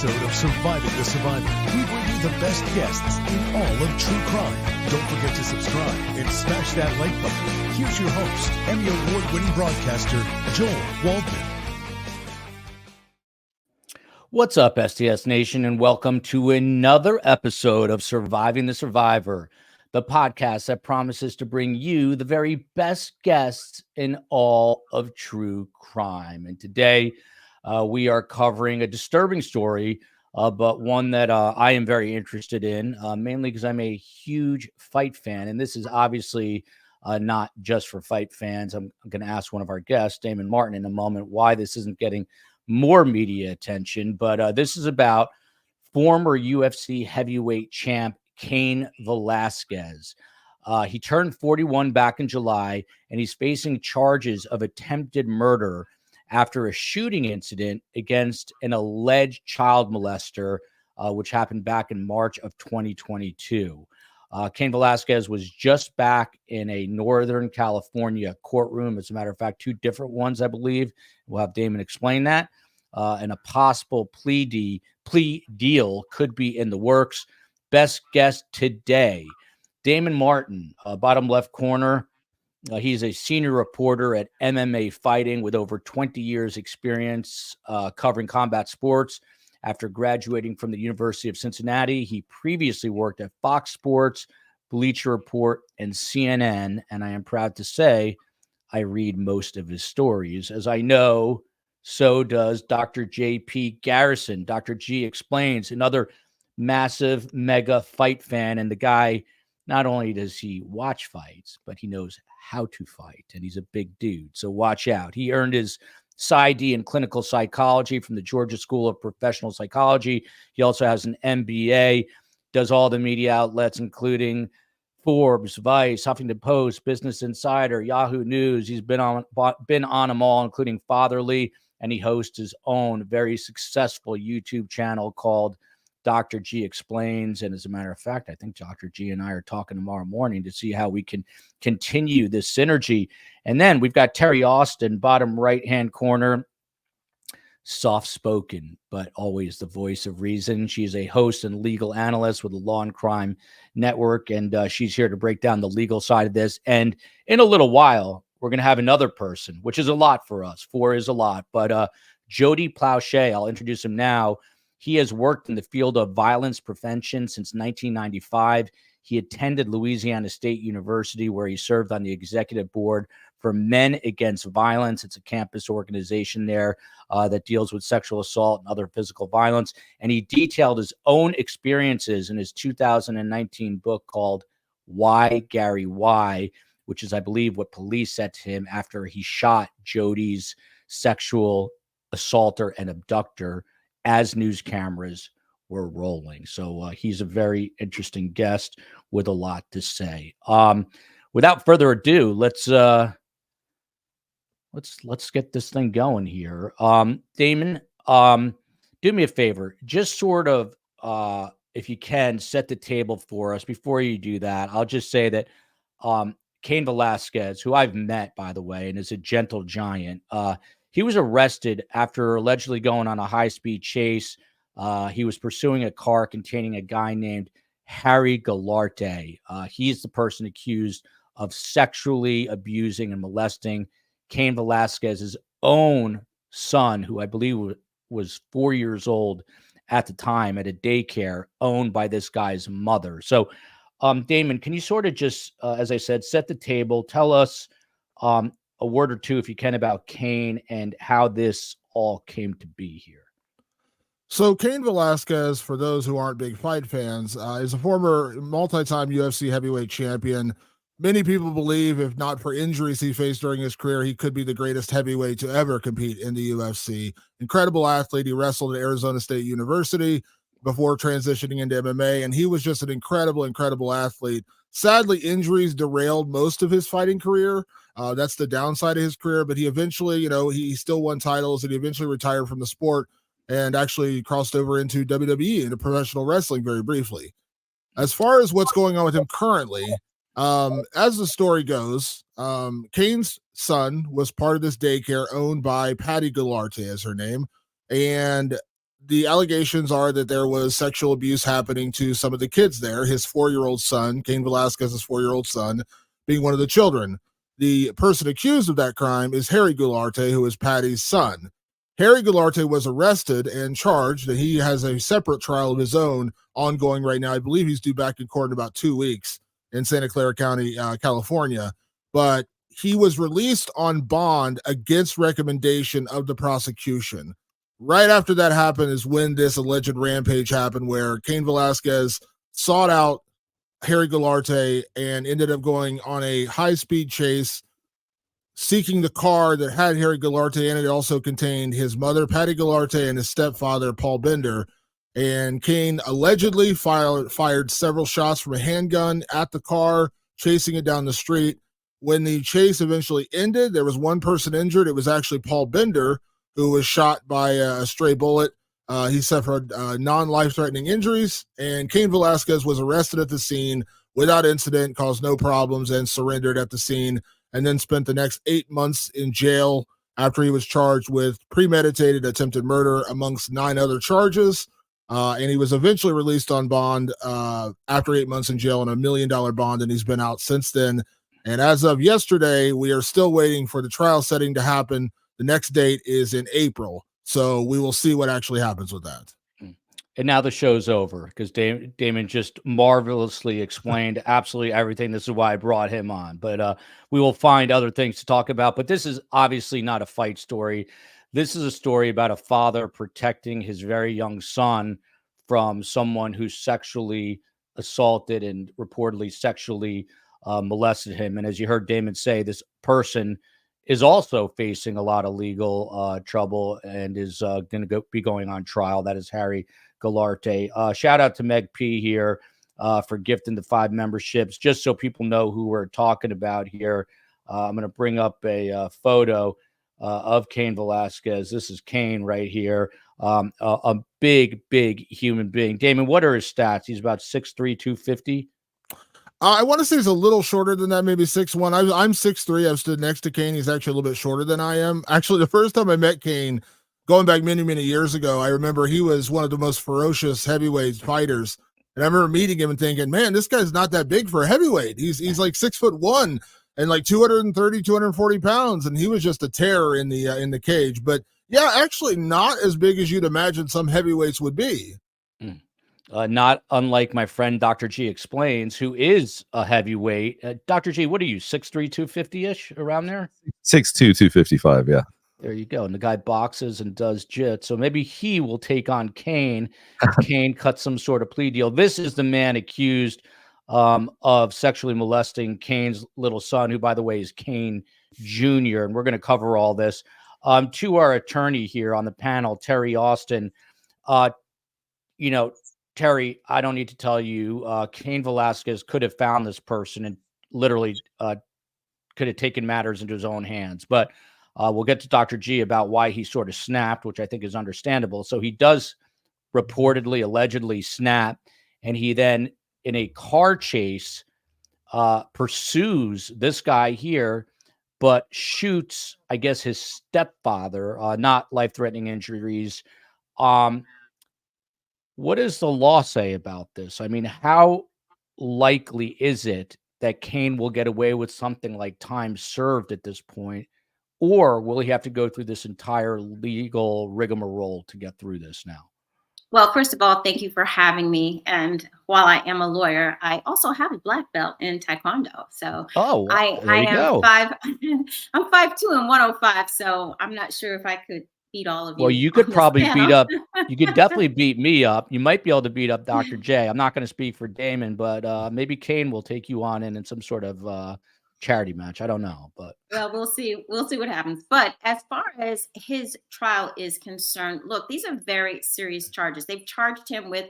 episode of Surviving the Survivor. We bring you the best guests in all of true crime. Don't forget to subscribe and smash that like button. Here's your host, Emmy Award-winning broadcaster, Joel Waldman. What's up, STS Nation, and welcome to another episode of Surviving the Survivor, the podcast that promises to bring you the very best guests in all of true crime. And today, we are covering a disturbing story, but one that I am very interested in, mainly because I'm a huge fight fan. And this is obviously not just for fight fans. I'm going to ask one of our guests, Damon Martin, in a moment, why this isn't getting more media attention. But this is about former UFC heavyweight champ Cain Velasquez. He turned 41 back in July, and he's facing charges of attempted murder after a shooting incident against an alleged child molester, which happened back in March of 2022. Cain Velasquez was just back in a Northern California courtroom. As a matter of fact, two different ones, I believe. We'll have Damon explain that. And a possible plea deal could be in the works. Best guest today, Damon Martin, bottom left corner. He's a senior reporter at MMA Fighting with over 20 years experience covering combat sports. After graduating from the University of Cincinnati, he previously worked at Fox Sports, Bleacher Report, and CNN. And I am proud to say I read most of his stories. As I know, so does Dr. J.P. Garrison. Dr. G explains, another massive mega fight fan. And the guy, not only does he watch fights, but he knows how to fight. And he's a big dude. So watch out. He earned his Psy.D in clinical psychology from the Georgia School of Professional Psychology. He also has an MBA, does all the media outlets, including Forbes, Vice, Huffington Post, Business Insider, Yahoo News. He's been on them all, including Fatherly, and he hosts his own very successful YouTube channel called Dr. G Explains. And as a matter of fact, I think Dr. G and I are talking tomorrow morning to see how we can continue this synergy. And then we've got TERRI Austin, bottom right-hand corner, soft-spoken, but always the voice of reason. She's a host and legal analyst with the Law and Crime Network, and she's here to break down the legal side of this. And in a little while, we're going to have another person, which is a lot for us. 4 is a lot. But JODY PLAUCHE, I'll introduce him now. He has worked in the field of violence prevention since 1995. He attended Louisiana State University, where he served on the executive board for Men Against Violence. It's a campus organization there that deals with sexual assault and other physical violence. And he detailed his own experiences in his 2019 book called Why, Gary, Why, which is, I believe, what police said to him after he shot Jody's sexual assaulter and abductor as news cameras were rolling. So he's a very interesting guest with a lot to say. Without further ado, let's get this thing going here. Damon, do me a favor, just sort of, if you can, set the table for us. Before you do that, I'll just say that Cain Velasquez, who I've met, by the way, and is a gentle giant, he was arrested after allegedly going on a high-speed chase. He was pursuing a car containing a guy named Harry Galarte. He's the person accused of sexually abusing and molesting Cain Velasquez's own son, who I believe was 4 years old at the time, at a daycare owned by this guy's mother. So, Damon, can you sort of just, as I said, set the table, tell us a word or two, if you can, about Cain and how this all came to be here? So Cain Velasquez, for those who aren't big fight fans, is a former multi-time UFC heavyweight champion. Many people believe, if not for injuries he faced during his career, he could be the greatest heavyweight to ever compete in the UFC. Incredible athlete. He wrestled at Arizona State University before transitioning into MMA, and he was just an incredible athlete. Sadly, injuries derailed most of his fighting career. That's the downside of his career, but he eventually, he still won titles, and he eventually retired from the sport and actually crossed over into WWE, into professional wrestling, very briefly. As far as what's going on with him currently, as the story goes, Cain's son was part of this daycare owned by Patty Galarte, as her name, and the allegations are that there was sexual abuse happening to some of the kids there. His 4-year-old son, Cain Velasquez's 4-year-old son, being one of the children. The person accused of that crime is Harry Goularte, who is Patty's son. Harry Goularte was arrested and charged, and he has a separate trial of his own ongoing right now. I believe he's due back in court in about 2 weeks in Santa Clara County, California. But he was released on bond against recommendation of the prosecution. Right after that happened is when this alleged rampage happened, where Cain Velasquez sought out Harry Goularte and ended up going on a high-speed chase, seeking the car that had Harry Goularte in it. It also contained his mother, Patty Goularte, and his stepfather, Paul Bender. And Cain allegedly fired several shots from a handgun at the car, chasing it down the street. When the chase eventually ended, there was one person injured. It was actually Paul Bender, who was shot by a stray bullet. He suffered non-life-threatening injuries, and Cain Velasquez was arrested at the scene without incident, caused no problems, and surrendered at the scene, and then spent the next 8 months in jail after he was charged with premeditated attempted murder amongst 9 other charges. And he was eventually released on bond after 8 months in jail on $1 million bond, and he's been out since then. And as of yesterday, we are still waiting for the trial setting to happen. The next date is in April. So we will see what actually happens with that. And now the show's over because Damon just marvelously explained absolutely everything. This is why I brought him on. But we will find other things to talk about. But this is obviously not a fight story. This is a story about a father protecting his very young son from someone who sexually assaulted and reportedly sexually molested him. And as you heard Damon say, this person is also facing a lot of legal trouble and is going to be going on trial. That is Harry Goularte. Shout out to Meg P here for gifting the 5 memberships. Just so people know who we're talking about here, I'm going to bring up a photo of Cain Velasquez. This is Cain right here. A big human being. Damon, what are his stats? He's about 6'3", 250. I want to say he's a little shorter than that, maybe 6'1". I'm 6'3". I've stood next to Cain. He's actually a little bit shorter than I am. Actually, the first time I met Cain, going back many years ago, I remember he was one of the most ferocious heavyweight fighters. And I remember meeting him and thinking, man, this guy's not that big for a heavyweight. He's like 6'1" and like 230, 240 pounds. And he was just a terror in the cage. But yeah, actually not as big as you'd imagine some heavyweights would be. Not unlike my friend Dr. G explains, who is a heavyweight. Dr. G, what are you, 6'3", 250-ish, around there? 6'2", 255, yeah. There you go. And the guy boxes and does jit. So maybe he will take on Cain. Cain cut some sort of plea deal. This is the man accused of sexually molesting Cain's little son, who, by the way, is Cain Jr. And we're going to cover all this. To our attorney here on the panel, TERRI Austin, Terry, I don't need to tell you, Cain Velasquez could have found this person and literally could have taken matters into his own hands. But we'll get to Dr. G about why he sort of snapped, which I think is understandable. So he does reportedly, allegedly snap, and he then, in a car chase, pursues this guy here, but shoots, I guess, his stepfather, not life-threatening injuries. What does the law say about this? I mean, how likely is it that Cain will get away with something like time served at this point? Or will he have to go through this entire legal rigmarole to get through this now? Well, first of all, thank you for having me. And while I am a lawyer, I also have a black belt in Taekwondo. So I am 5'2" and 105. So I'm not sure if I could beat all of you. Well, you could probably beat up. You could definitely beat me up. You might be able to beat up Dr. J. I'm not going to speak for Damon, but maybe Cain will take you on in some sort of charity match. I don't know, but well, we'll see what happens. But as far as his trial is concerned, look, these are very serious charges. They've charged him with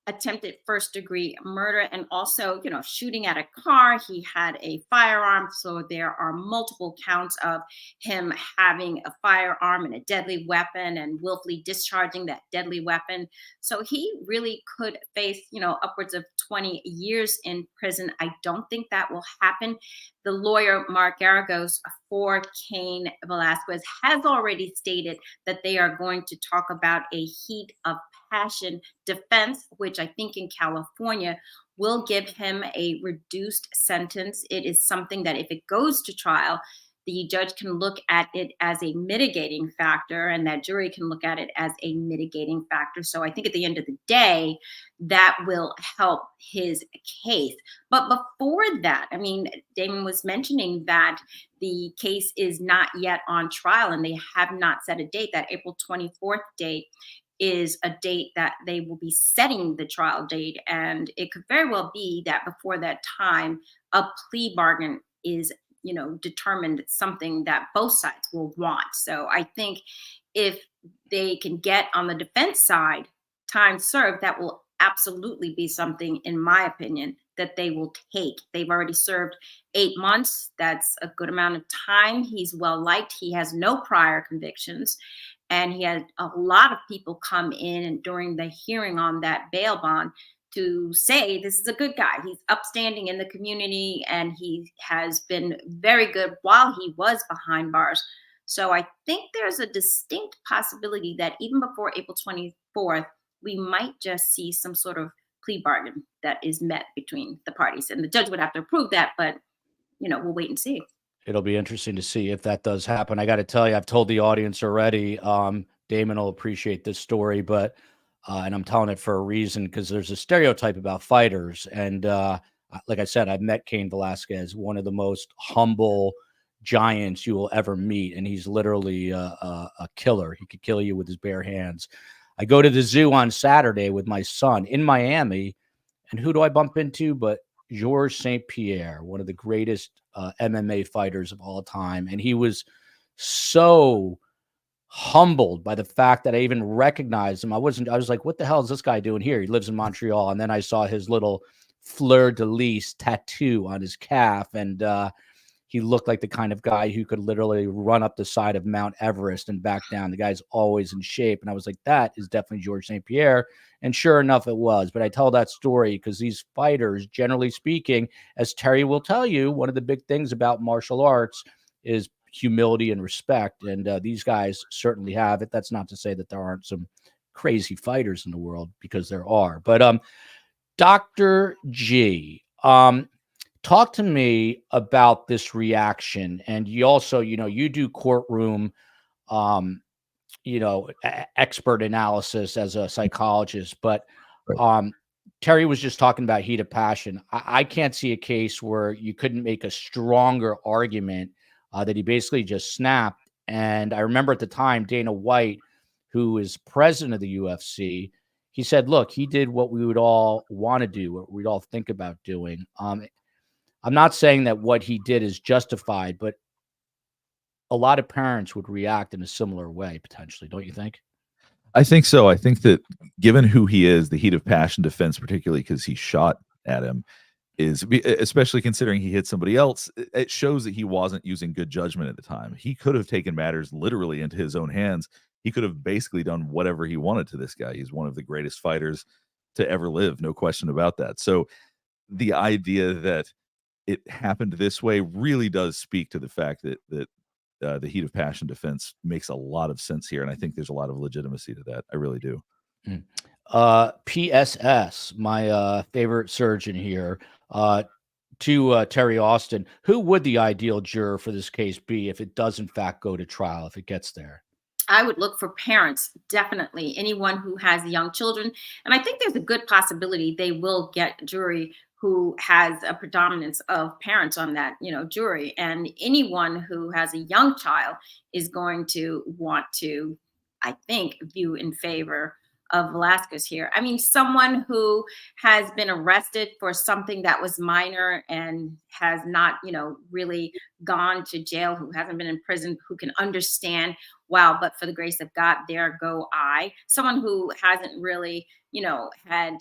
attempted first-degree murder and also, shooting at a car. He had a firearm, so there are multiple counts of him having a firearm and a deadly weapon and willfully discharging that deadly weapon. So he really could face, upwards of 20 years in prison. I don't think that will happen the lawyer, Mark Garagos, for Cain Velasquez, has already stated that they are going to talk about a heat of passion defense, which I think in California will give him a reduced sentence. It is something that if it goes to trial, the judge can look at it as a mitigating factor, and that jury can look at it as a mitigating factor. So I think at the end of the day, that will help his case. But before that, I mean, Damon was mentioning that the case is not yet on trial and they have not set a date. That April 24th date is a date that they will be setting the trial date. And it could very well be that before that time, a plea bargain is determined, something that both sides will want. So I think if they can get on the defense side time served, that will absolutely be something, in my opinion, that they will take. They've already served 8 months. That's a good amount of time. He's well liked. He has no prior convictions. And he had a lot of people come in and during the hearing on that bail bond to say this is a good guy. He's upstanding in the community and he has been very good while he was behind bars. So I think there's a distinct possibility that even before April 24th, we might just see some sort of plea bargain that is met between the parties. And the judge would have to approve that, but we'll wait and see. It'll be interesting to see if that does happen. I got to tell you, I've told the audience already, Damon will appreciate this story, but and I'm telling it for a reason, because there's a stereotype about fighters. And like I said, I've met Cain Velasquez, one of the most humble giants you will ever meet. And he's literally a killer. He could kill you with his bare hands. I go to the zoo on Saturday with my son in Miami. And who do I bump into but Georges St-Pierre, one of the greatest MMA fighters of all time. And he was so humbled by the fact that I even recognized him. I was like, what the hell is this guy doing here? He lives in Montreal. And then I saw his little fleur-de-lis tattoo on his calf. And he looked like the kind of guy who could literally run up the side of Mount Everest and back down. The guy's always in shape. And I was like, that is definitely Georges St-Pierre. And sure enough, it was. But I tell that story because these fighters, generally speaking, as Terry will tell you, one of the big things about martial arts is humility and respect. And these guys certainly have it. That's not to say that there aren't some crazy fighters in the world, because there are. But Dr. G, talk to me about this reaction. And you also, you do courtroom, expert analysis as a psychologist, but Terry was just talking about heat of passion. I can't see a case where you couldn't make a stronger argument that he basically just snapped. And I remember at the time, Dana White, who is president of the UFC, he said, look, he did what we would all want to do, what we'd all think about doing. I'm not saying that what he did is justified, but a lot of parents would react in a similar way, potentially. Don't you think? I think so. I think that given who he is, the heat of passion defense, particularly because he shot at him, is, especially considering he hit somebody else, it shows that he wasn't using good judgment at the time. He could have taken matters literally into his own hands. He could have basically done whatever he wanted to this guy. He's one of the greatest fighters to ever live. No question about that. So the idea that it happened this way really does speak to the fact that the heat of passion defense makes a lot of sense here. And I think there's a lot of legitimacy to that. I really do. PSS, my favorite surgeon here, to Terry Austin, who would the ideal juror for this case be if it does in fact go to trial, if it gets there? I would look for parents, definitely, anyone who has young children. And I think there's a good possibility they will get a jury who has a predominance of parents on that, jury. And anyone who has a young child is going to want to, I think, view in favor of Velasquez here. I mean, someone who has been arrested for something that was minor and has not, really gone to jail, who hasn't been in prison, who can understand, wow, but for the grace of God, there go I. Someone who hasn't really, had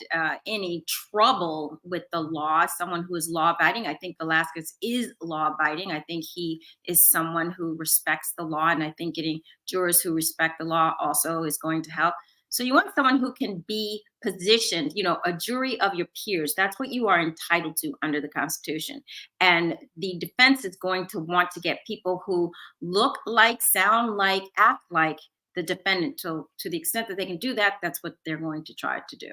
any trouble with the law, someone who is law abiding. I think Velasquez is law abiding. I think he is someone who respects the law. And I think getting jurors who respect the law also is going to help. So you want someone who can be positioned, a jury of your peers. That's what you are entitled to under the Constitution. And the defense is going to want to get people who look like, sound like, act like the defendant. To the extent that they can do that, that's what they're going to try to do.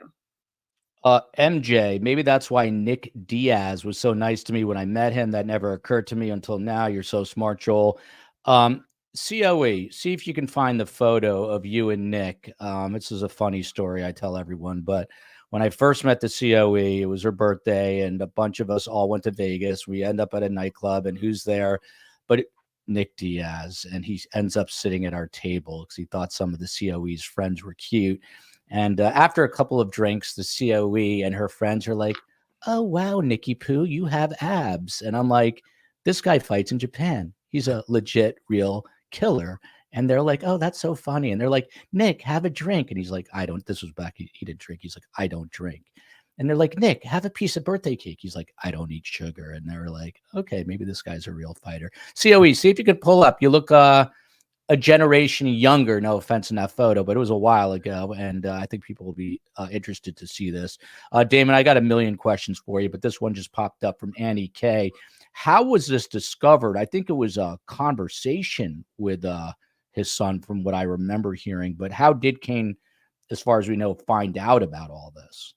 MJ, maybe that's why Nick Diaz was so nice to me when I met him. That never occurred to me until now. You're so smart, Joel. COE, see if you can find the photo of you and Nick. This is a funny story I tell everyone, but when I first met the COE, it was her birthday, and a bunch of us all went to Vegas. We end up at a nightclub, and who's there? But Nick Diaz, and he ends up sitting at our table because he thought some of the COE's friends were cute. And after a couple of drinks, the COE and her friends are like, "Oh, wow, Nicky Poo, you have abs." And I'm like, "This guy fights in Japan. He's a legit, real killer." And they're like, "Oh, that's so funny." And they're like, "Nick, have a drink." And he's like, "I don't." This was back, he didn't drink. He's like, "I don't drink." And they're like, "Nick, have a piece of birthday cake." He's like, "I don't eat sugar." And they were like, "Okay, maybe this guy's a real fighter." COE, see if you can pull up. You look a generation younger, no offense in that photo, but it was a while ago, and I think people will be interested to see this. Damon, I got a million questions for you, but this one just popped up from Annie K. How was this discovered? I think it was a conversation with his son, from what I remember hearing, but how did Cain, as far as we know, find out about all this?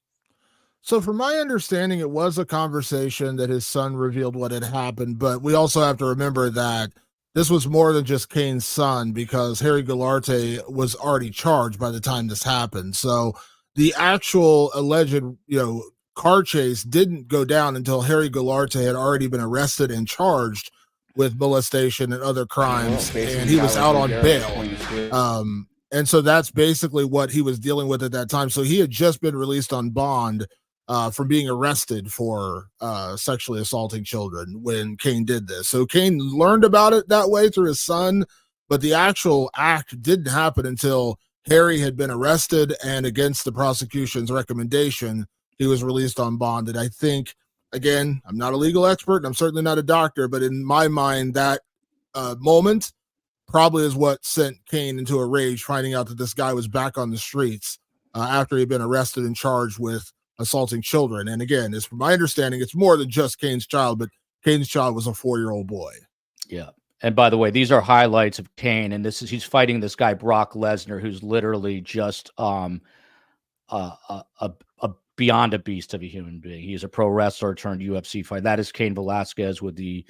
So from my understanding, it was a conversation that his son revealed what had happened, but we also have to remember that this was more than just Cain's son, because Harry Galarte was already charged by the time this happened. So the actual alleged, car chase didn't go down until Harry Galarte had already been arrested and charged with molestation and other crimes, and he was out on bail. And so that's basically what he was dealing with at that time. So he had just been released on bond from being arrested for sexually assaulting children when Cain did this. So Cain learned about it that way through his son, but the actual act didn't happen until Harry had been arrested, and against the prosecution's recommendation, he was released on bond. And I think, again, I'm not a legal expert, and I'm certainly not a doctor, but in my mind, that moment probably is what sent Cain into a rage, finding out that this guy was back on the streets after he'd been arrested and charged with assaulting children. And again, it's from my understanding, it's more than just Cain's child, but Cain's child was a 4-year-old boy. Yeah. And by the way, these are highlights of Cain, and he's fighting this guy Brock Lesnar, who's literally just a beyond a beast of a human being. He's a pro wrestler turned UFC fighter. That is Cain Velasquez with the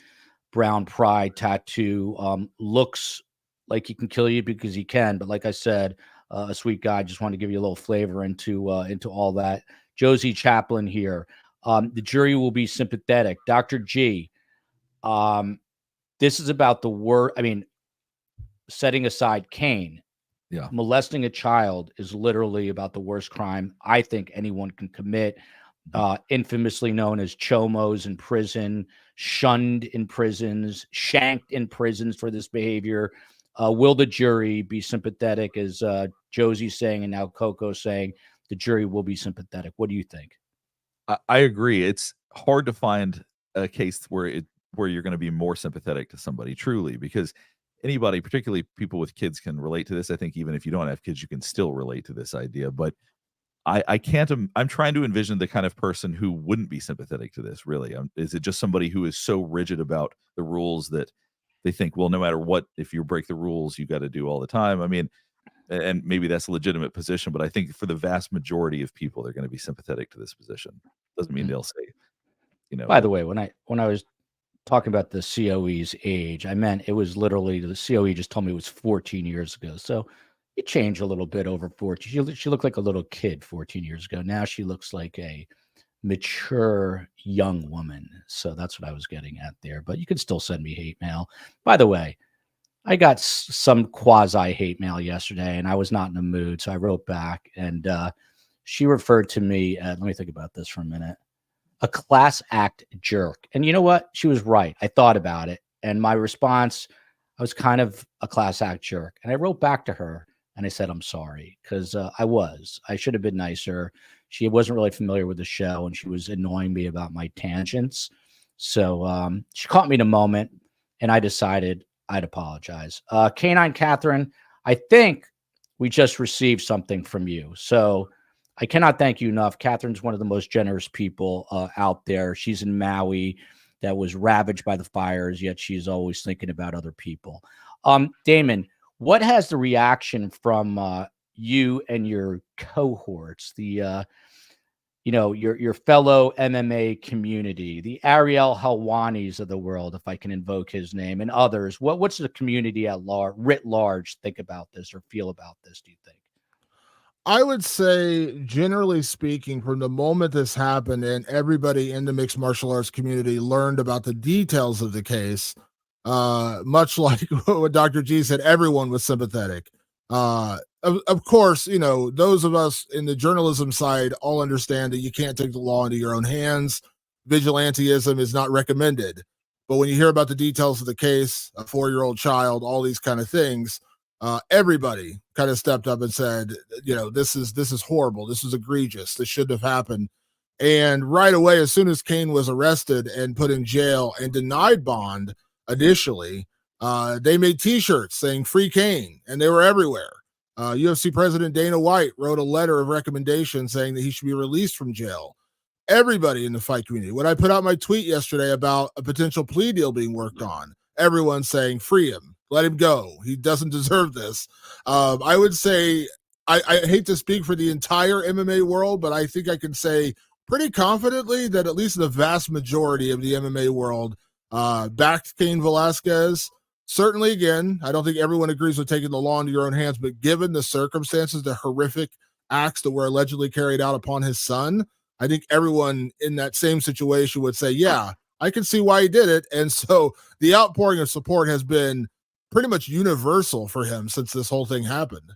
brown pride tattoo. Looks like he can kill you because he can, but like I said, a sweet guy. Just want to give you a little flavor into all that. Josie Chaplin here. The jury will be sympathetic. Dr. G, this is about the word. I mean, setting aside Cain, molesting a child is literally about the worst crime I think anyone can commit. Infamously known as chomos in prison, shunned in prisons, shanked in prisons for this behavior. Will the jury be sympathetic, as Josie's saying, and now Coco's saying the jury will be sympathetic? What do you think? I agree. It's hard to find a case where you're going to be more sympathetic to somebody, truly, because anybody, particularly people with kids, can relate to this. I think even if you don't have kids, you can still relate to this idea. But I can't. I'm trying to envision the kind of person who wouldn't be sympathetic to this. Really, is it just somebody who is so rigid about the rules that they think, well, no matter what, if you break the rules, you got to do all the time? I mean, and maybe that's a legitimate position, but I think for the vast majority of people, they're going to be sympathetic to this position. Doesn't mean they'll say, By the way, when I was talking about the COE's age, I meant it was literally, the COE just told me it was 14 years ago. So it changed a little bit over 14. She looked like a little kid 14 years ago. Now she looks like a mature young woman. So that's what I was getting at there. But you can still send me hate mail. By the way, I got some quasi hate mail yesterday, and I was not in the mood. So I wrote back, and she referred to me let me think about this for a minute. A class act jerk. And you know what? She was right. I thought about it. And my response, I was kind of a class act jerk. And I wrote back to her and I said, I'm sorry, because I should have been nicer. She wasn't really familiar with the show, and she was annoying me about my tangents. So she caught me in a moment, and I decided I'd apologize. Canine Catherine, I think we just received something from you. So I cannot thank you enough. Catherine's one of the most generous people out there. She's in Maui that was ravaged by the fires, yet she's always thinking about other people. Damon, what has the reaction from you and your cohorts, the your fellow MMA community, the Ariel Helwanis of the world, if I can invoke his name, and others? What's the community at writ large think about this or feel about this, do you think? I would say, generally speaking, from the moment this happened and everybody in the mixed martial arts community learned about the details of the case, much like what Dr. G said, everyone was sympathetic. Of course, those of us in the journalism side all understand that you can't take the law into your own hands. Vigilantism is not recommended. But when you hear about the details of the case, a 4-year-old child, all these kind of things, everybody kind of stepped up and said, this is horrible. This is egregious. This shouldn't have happened. And right away, as soon as Cain was arrested and put in jail and denied bond initially, they made T-shirts saying "Free Cain," and they were everywhere. UFC President Dana White wrote a letter of recommendation saying that he should be released from jail. Everybody in the fight community. When I put out my tweet yesterday about a potential plea deal being worked on, everyone's saying, free him. Let him go. He doesn't deserve this. I would say, I hate to speak for the entire MMA world, but I think I can say pretty confidently that at least the vast majority of the MMA world backed Cain Velasquez. Certainly, again, I don't think everyone agrees with taking the law into your own hands, but given the circumstances, the horrific acts that were allegedly carried out upon his son, I think everyone in that same situation would say, yeah, I can see why he did it. And so the outpouring of support has been pretty much universal for him since this whole thing happened.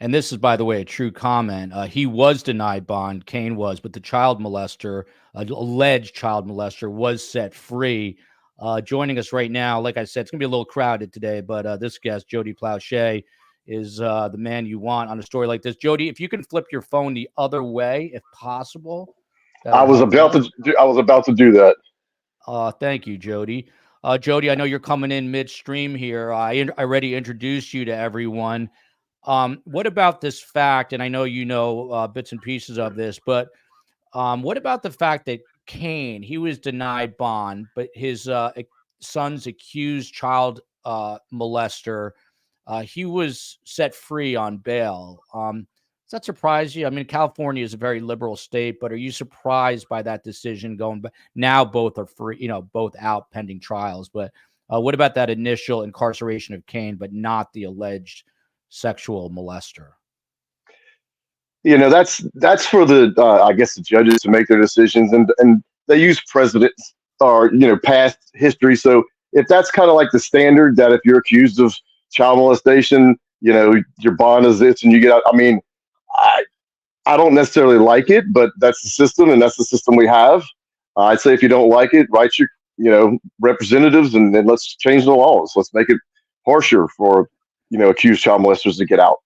And this is, by the way, a true comment. He was denied bond, Cain was, but the child molester, alleged child molester, was set free. Joining us right now, like I said, it's going to be a little crowded today, but this guest, JODY PLAUCHE, is the man you want on a story like this. JODY, if you can flip your phone the other way, if possible. I was about to do that. Thank you, JODY. JODY, I know you're coming in midstream here. I already introduced you to everyone. What about this fact, and I know you know bits and pieces of this, but what about the fact that Cain, he was denied bond, but his son's accused child molester, he was set free on bail. Does that surprise you? I mean, California is a very liberal state, but are you surprised by that decision going back? Now both are free, both out pending trials. But what about that initial incarceration of Cain, but not the alleged sexual molester? That's for the I guess the judges to make their decisions, and they use precedents or past history. So if that's kind of like the standard, that if you're accused of child molestation, your bond is this and you get out. I mean, I don't necessarily like it, but that's the system, and that's the system we have. I'd say if you don't like it, write your representatives, and then let's change the laws. Let's make it harsher for accused child molesters to get out.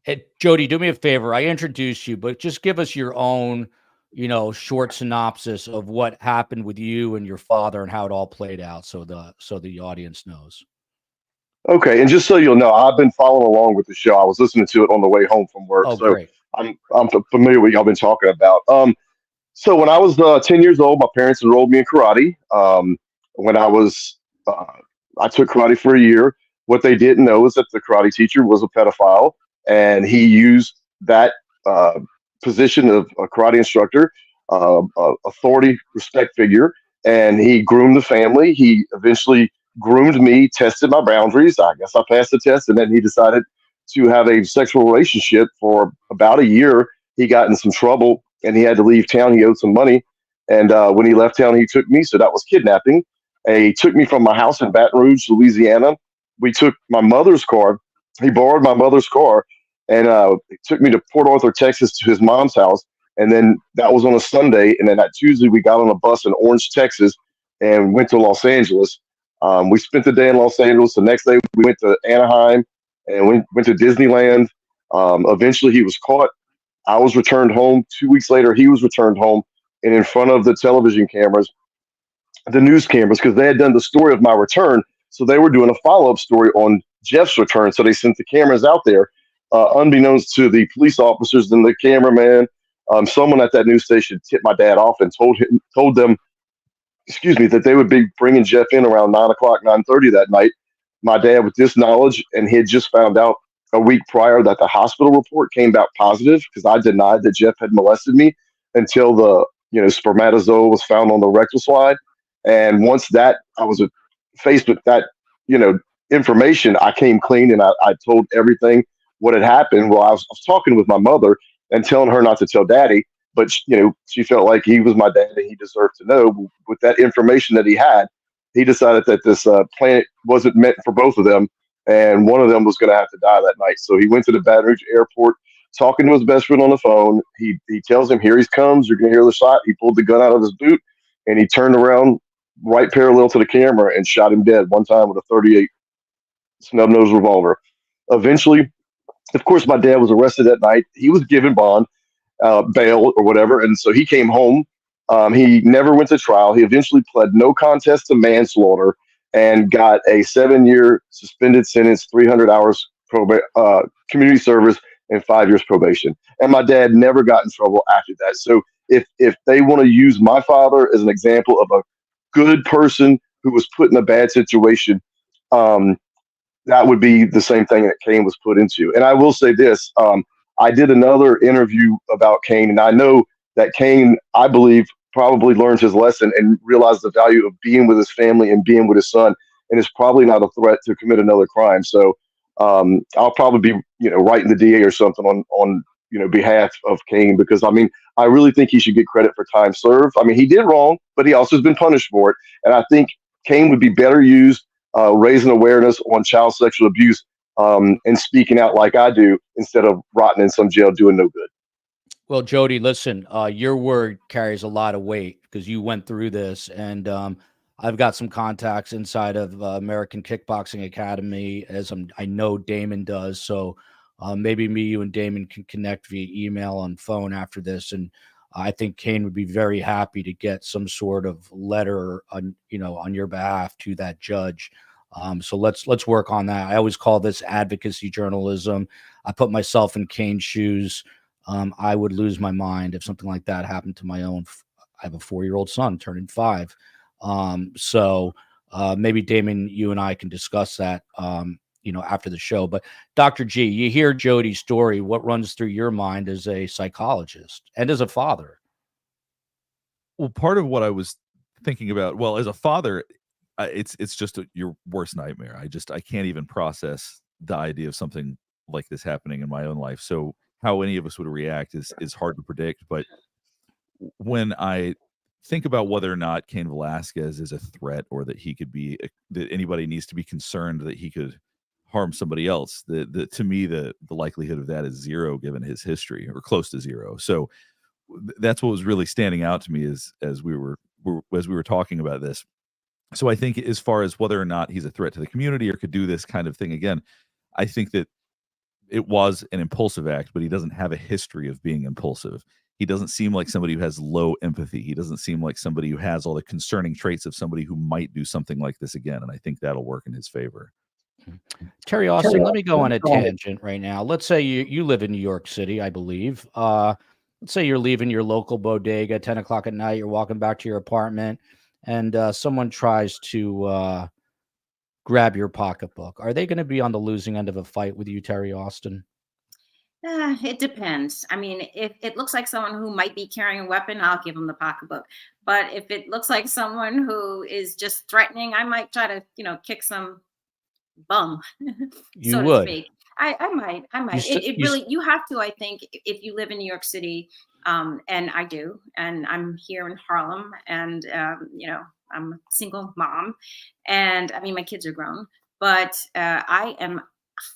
Hey, JODY, do me a favor. I introduced you, but just give us your own, short synopsis of what happened with you and your father and how it all played out, so the audience knows. Okay, and just so you'll know, I've been following along with the show. I was listening to it on the way home from work, Oh, so great. I'm familiar with what y'all been talking about. So when I was 10 years old, my parents enrolled me in karate. When I took karate for a year. What they didn't know is that the karate teacher was a pedophile, and he used that position of a karate instructor, authority, respect figure, and he groomed the family. He eventually groomed me, tested my boundaries. I guess I passed the test, and then he decided to have a sexual relationship for about a year. He got in some trouble, and he had to leave town. He owed some money, and when he left town, he took me. So that was kidnapping. He took me from my house in Baton Rouge, Louisiana. We took my mother's car. He borrowed my mother's car, and took me to Port Arthur, Texas, to his mom's house. And then that was on a Sunday. And then that Tuesday, we got on a bus in Orange, Texas, and went to Los Angeles. We spent the day in Los Angeles. The next day, we went to Anaheim and went to Disneyland. Eventually, he was caught. I was returned home. 2 weeks later, he was returned home. And in front of the television cameras, the news cameras, because they had done the story of my return. So they were doing a follow-up story on Jeff's return. So they sent the cameras out there, unbeknownst to the police officers and the cameraman. Someone at that news station tipped my dad off and told them, excuse me, that they would be bringing Jeff in around 9 o'clock, 9:30 that night. My dad, with this knowledge, and he had just found out a week prior that the hospital report came back positive, because I denied that Jeff had molested me until the spermatozoa was found on the rectal slide. And once that I was faced with that information, I came clean and I told everything what had happened. Well, I was talking with my mother and telling her not to tell Daddy, but she felt like he was my dad and he deserved to know. With that information that he had, he decided that this planet wasn't meant for both of them, and one of them was going to have to die that night. So he went to the Baton Rouge airport, talking to his best friend on the phone. He tells him, "Here he comes. You're going to hear the shot." He pulled the gun out of his boot and he turned around right parallel to the camera and shot him dead one time with a .38 snub-nosed revolver. Eventually, of course, my dad was arrested that night. He was given bond, bail or whatever, and so he came home. He never went to trial. He eventually pled no contest to manslaughter and got a 7-year suspended sentence, 300 hours community service, and 5 years probation. And my dad never got in trouble after that. So if they want to use my father as an example of a good person who was put in a bad situation, that would be the same thing that Cain was put into. And I will say this, I did another interview about Cain, and I know that Cain, I believe, probably learned his lesson and realized the value of being with his family and being with his son, and is probably not a threat to commit another crime. So I'll probably be, writing the DA or something on behalf of Cain, because I really think he should get credit for time served. He did wrong, but he also has been punished for it. And I think Cain would be better used raising awareness on child sexual abuse and speaking out like I do, instead of rotting in some jail doing no good. Well, Jody, listen, your word carries a lot of weight because you went through this, and I've got some contacts inside of American Kickboxing Academy, as I know Damon does. So maybe me, you, and Damon can connect via email and phone after this. And I think Cain would be very happy to get some sort of letter on your behalf to that judge. So let's work on that. I always call this advocacy journalism. I put myself in Cain's shoes. I would lose my mind if something like that happened to my own. I have a 4-year-old son turning 5. So maybe Damon, you and I can discuss that, after the show. But Dr. G, you hear Jody's story. What runs through your mind as a psychologist and as a father? Well, part of what I was thinking about, well, as a father, it's just your worst nightmare. I can't even process the idea of something like this happening in my own life. So how any of us would react is hard to predict. But when I think about whether or not Cain Velasquez is a threat, or that he could be, that anybody needs to be concerned that he could harm somebody else, to me, the likelihood of that is zero, given his history, or close to zero. So that's what was really standing out to me as we were talking about this. So I think, as far as whether or not he's a threat to the community or could do this kind of thing again, I think that it was an impulsive act, but he doesn't have a history of being impulsive. He doesn't seem like somebody who has low empathy. He doesn't seem like somebody who has all the concerning traits of somebody who might do something like this again. And I think that'll work in his favor. Terry Austin, let me go on a tangent right now. Let's say you live in New York City, I believe. Let's say you're leaving your local bodega at 10 o'clock at night. You're walking back to your apartment, and someone tries to grab your pocketbook. Are they going to be on the losing end of a fight with you, Terry Austin? It depends. If it looks like someone who might be carrying a weapon, I'll give them the pocketbook. But if it looks like someone who is just threatening, I might try to, kick some bum, You would. to speak. I might. You have to, I think, if you live in New York City, and I do, and I'm here in Harlem, and, I'm a single mom, and my kids are grown, but I am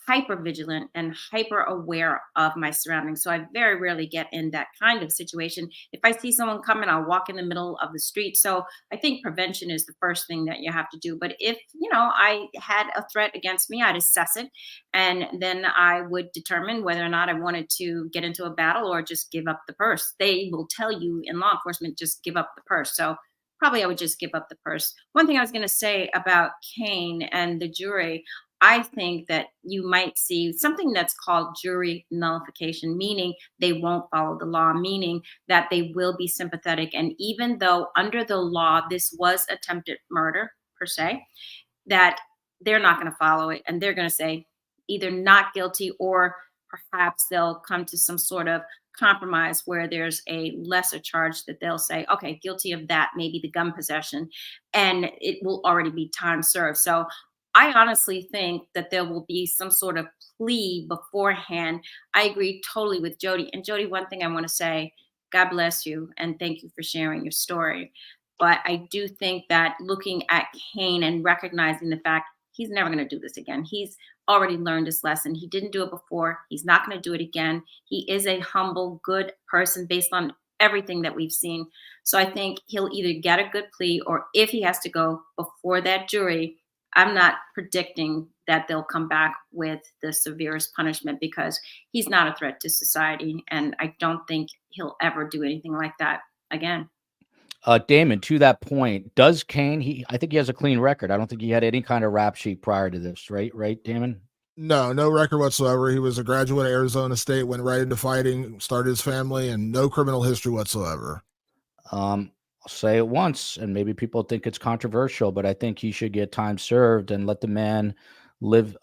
hyper vigilant and hyper aware of my surroundings. So I very rarely get in that kind of situation. If I see someone coming, I'll walk in the middle of the street. So I think prevention is the first thing that you have to do. But if, I had a threat against me, I'd assess it. And then I would determine whether or not I wanted to get into a battle or just give up the purse. They will tell you in law enforcement, just give up the purse. So probably I would just give up the purse. One thing I was going to say about Cain and the jury, I think that you might see something that's called jury nullification, meaning they won't follow the law, meaning that they will be sympathetic. And even though under the law, this was attempted murder per se, that they're not going to follow it. And they're going to say either not guilty, or perhaps they'll come to some sort of compromise where there's a lesser charge that they'll say, okay, guilty of that, maybe the gun possession, and it will already be time served. So I honestly think that there will be some sort of plea beforehand. I agree totally with Jody. And Jody, one thing I want to say, God bless you and thank you for sharing your story. But I do think that looking at Cain and recognizing the fact he's never going to do this again. He's already learned his lesson. He didn't do it before. He's not going to do it again. He is a humble, good person based on everything that we've seen. So I think he'll either get a good plea, or if he has to go before that jury, I'm not predicting that they'll come back with the severest punishment, because he's not a threat to society. And I don't think he'll ever do anything like that again. Damon, to that point, does Cain, I think he has a clean record. I don't think he had any kind of rap sheet prior to this, right? Right, Damon? No record whatsoever. He was a graduate of Arizona State, went right into fighting, started his family, and no criminal history whatsoever. I'll say it once, and maybe people think it's controversial, but I think he should get time served and let the man live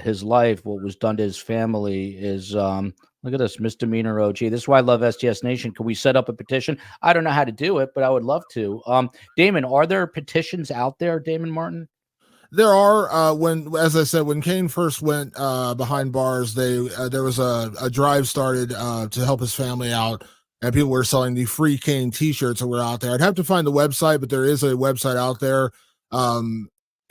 his life. What was done to his family is, look at this, misdemeanor OG. This is why I love STS Nation. Can we set up a petition? I don't know how to do it, but I would love to. Damon, are there petitions out there, Damon Martin? There are. As I said, when Cain first went behind bars, there was a drive started to help his family out, and people were selling the free Cain T-shirts that were out there. I'd have to find the website, but there is a website out there.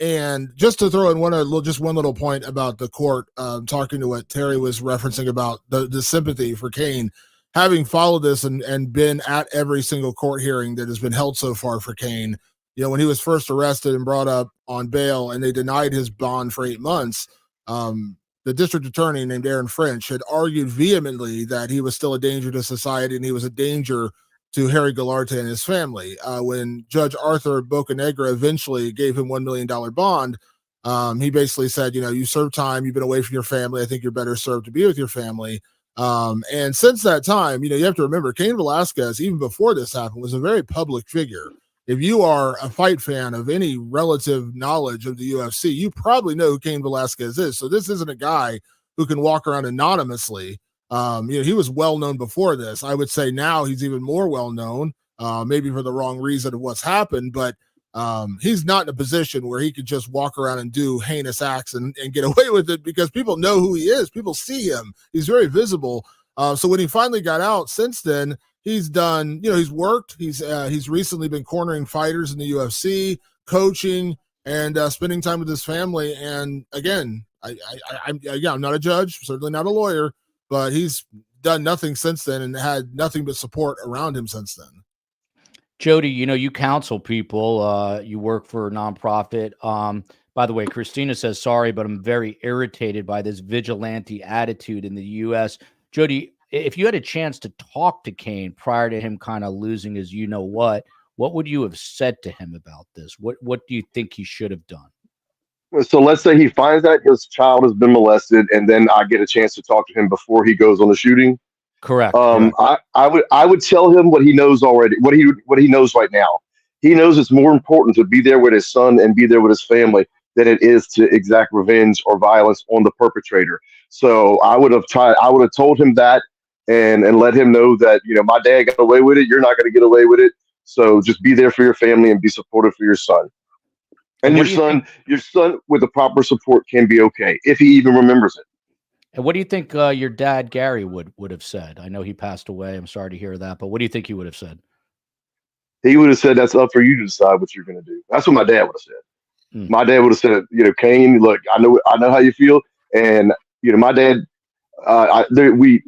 And just to throw in one little point about the court, talking to what Terry was referencing about the sympathy for Cain, having followed this and been at every single court hearing that has been held so far for Cain. You know, when he was first arrested and brought up on bail and they denied his bond for 8 months, the district attorney named Aaron French had argued vehemently that he was still a danger to society and he was a danger to Harry Galarte and his family. When Judge Arthur Bocanegra eventually gave him $1 million bond, he basically said, you know, you served time, you've been away from your family. I think you're better served to be with your family. And since that time, you know, you have to remember Cain Velasquez, even before this happened, was a very public figure. If you are a fight fan of any relative knowledge of the UFC, you probably know who Cain Velasquez is. So this isn't a guy who can walk around anonymously. You know, he was well known before this. I would say now he's even more well known, maybe for the wrong reason of what's happened, but he's not in a position where he could just walk around and do heinous acts and get away with it, because people know who he is. People see him. He's very visible. So when he finally got out, since then, he's done, you know, he's worked. He's recently been cornering fighters in the UFC, coaching, and spending time with his family. And again, I'm not a judge, certainly not a lawyer, but he's done nothing since then and had nothing but support around him since then. Jody, you know, you counsel people. You work for a nonprofit. By the way, Christina says, sorry, but I'm very irritated by this vigilante attitude in the U.S. Jody, if you had a chance to talk to Cain prior to him kind of losing his what would you have said to him about this? What do you think he should have done? So let's say he finds out his child has been molested, and then I get a chance to talk to him before he goes on the shooting. Correct. I would tell him what he knows already, what he knows right now. He knows it's more important to be there with his son and be there with his family than it is to exact revenge or violence on the perpetrator. So I would have told him that and let him know that, you know, my dad got away with it. You're not going to get away with it. So just be there for your family and be supportive for your son. And your son with the proper support can be okay if he even remembers it. And what do you think your dad, Gary, would have said? I know he passed away. I'm sorry to hear that. But what do you think he would have said? He would have said, that's up for you to decide what you're going to do. That's what my dad would have said. My dad would have said, you know, Cain, look, I know how you feel. And, you know, my dad,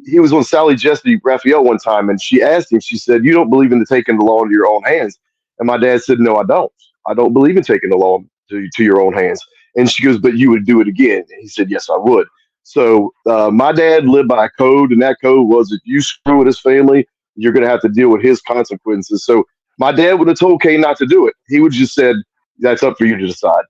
he was on Sally Jesse Raphael one time, and she asked him, she said, you don't believe in taking the law into your own hands? And my dad said, no, I don't. I don't believe in taking the law to your own hands. And she goes, but you would do it again. And he said, yes, I would. So my dad lived by a code, and that code was, if you screw with his family, you're going to have to deal with his consequences. So my dad would have told Cain not to do it. He would have just said, that's up for you to decide.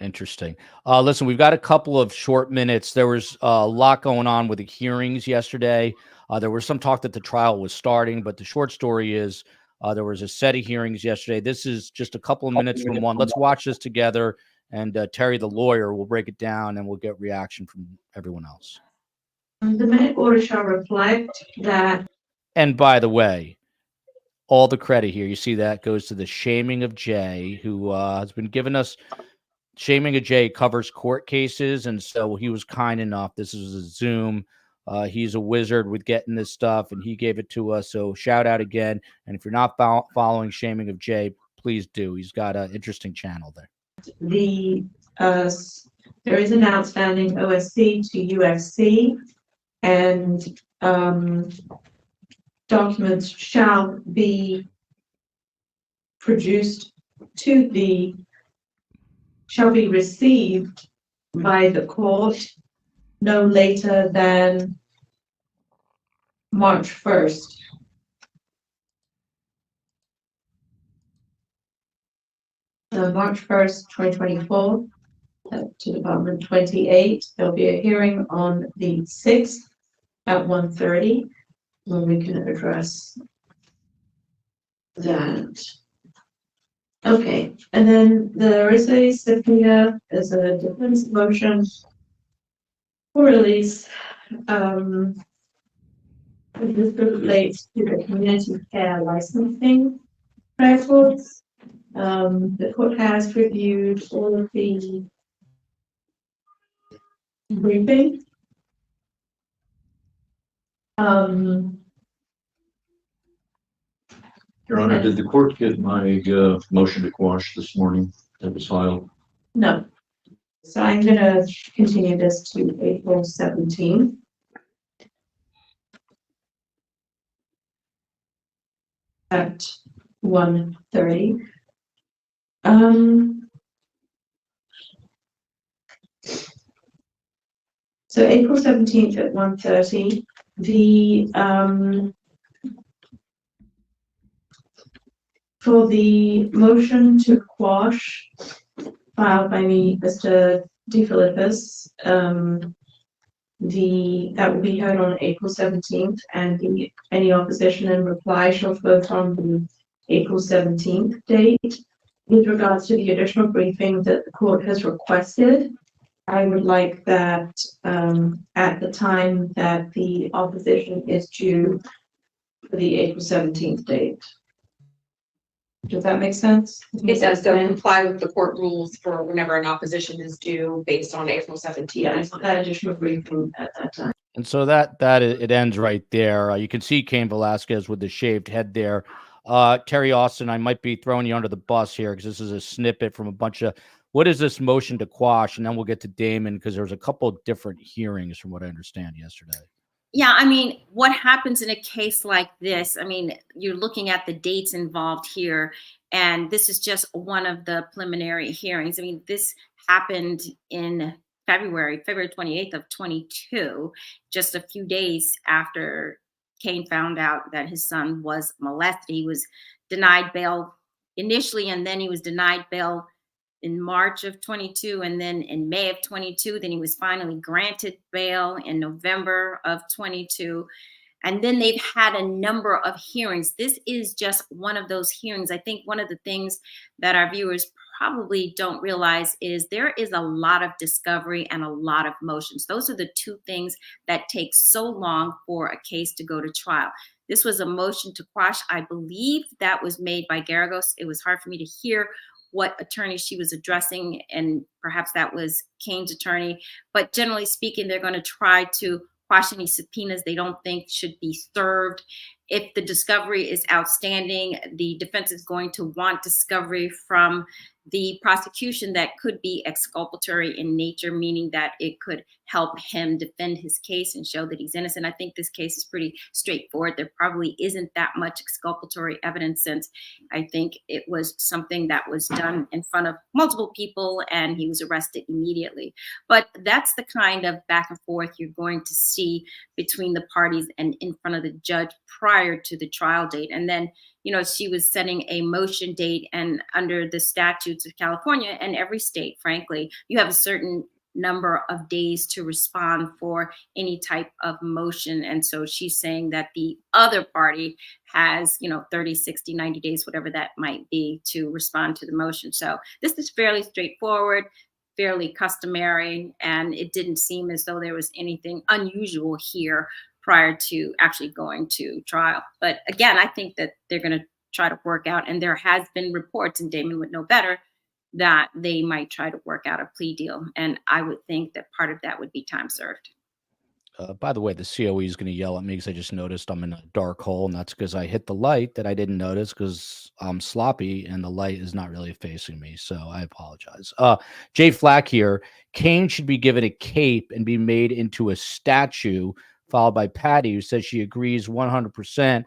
Interesting. Listen, we've got a couple of short minutes. There was a lot going on with the hearings yesterday. There was some talk that the trial was starting, but the short story is there was a set of hearings yesterday. This is just a couple of minutes from one. Let's watch this together, and Terry, the lawyer, will break it down, and we'll get reaction from everyone else. The minute order shall reflect that. And by the way, all the credit here, you see that goes to the Shaming of Jay, who has been giving us. Shaming of Jay covers court cases, and so he was kind enough. This is a Zoom. He's a wizard with getting this stuff, and he gave it to us. So shout out again. And if you're not following Shaming of Jay, please do. He's got an interesting channel there. There is an outstanding OSC to UFC, and documents shall be produced shall be received by the court no later than March 1st. March 1st, 2024, to Department 28. There'll be a hearing on the 6th at 1:30 when we can address that. Okay, and then there is a subpoena, there's a defense motion for release. This relates to the community care licensing records. The court has reviewed all of the briefing. Your Honor, did the court get my motion to quash this morning that was filed? No. So I'm going to continue this to April 17th. At 1:30. So April 17th at 1:30, for the motion to quash filed by me, Mr. DeFilippis, that will be heard on April 17th, and any opposition and reply shall vote on the April 17th date. With regards to the additional briefing that the court has requested, I would like that at the time that the opposition is due for the April 17th date. Does that make sense? It does, so comply with the court rules for whenever an opposition is due based on April 17th. Yeah, that additional briefing at that time. And so that it ends right there. You can see Cain Velasquez with the shaved head there. Terry Austin, I might be throwing you under the bus here because this is a snippet from a bunch of what is this motion to quash, and then we'll get to Damon because there was a couple of different hearings from what I understand yesterday. Yeah, I mean, what happens in a case like this? I mean, you're looking at the dates involved here, and this is just one of the preliminary hearings. I mean, this happened in February 28th of 22, just a few days after Cain found out that his son was molested. He was denied bail initially, and then he was denied bail in March of 22, and then in May of 22, then he was finally granted bail in November of 22. And then they've had a number of hearings. This is just one of those hearings. I think one of the things that our viewers probably don't realize is there is a lot of discovery and a lot of motions. Those are the two things that take so long for a case to go to trial. This was a motion to quash. I believe that was made by Garrison. It was hard for me to hear what attorney she was addressing, and perhaps that was Cain's attorney. But generally speaking, they're going to try to quash any subpoenas they don't think should be served. If the discovery is outstanding, the defense is going to want discovery from the prosecution that could be exculpatory in nature, meaning that it could help him defend his case and show that he's innocent. I think this case is pretty straightforward. There probably isn't that much exculpatory evidence, since I think it was something that was done in front of multiple people and he was arrested immediately. But that's the kind of back and forth you're going to see between the parties and in front of the judge prior to the trial date. And then she was setting a motion date, and under the statutes of California and every state, frankly, you have a certain number of days to respond for any type of motion. And so she's saying that the other party has, 30, 60, 90 days, whatever that might be, to respond to the motion. So this is fairly straightforward, fairly customary, and it didn't seem as though there was anything unusual here prior to actually going to trial. But again, I think that they're going to try to work out, and there has been reports, and Damon would know better, that they might try to work out a plea deal. And I would think that part of that would be time served. By the way, the COE is going to yell at me because I just noticed I'm in a dark hole, and that's because I hit the light that I didn't notice because I'm sloppy and the light is not really facing me. So I apologize. Jay Flack here. Cain should be given a cape and be made into a statue, followed by Patty, who says she agrees 100%.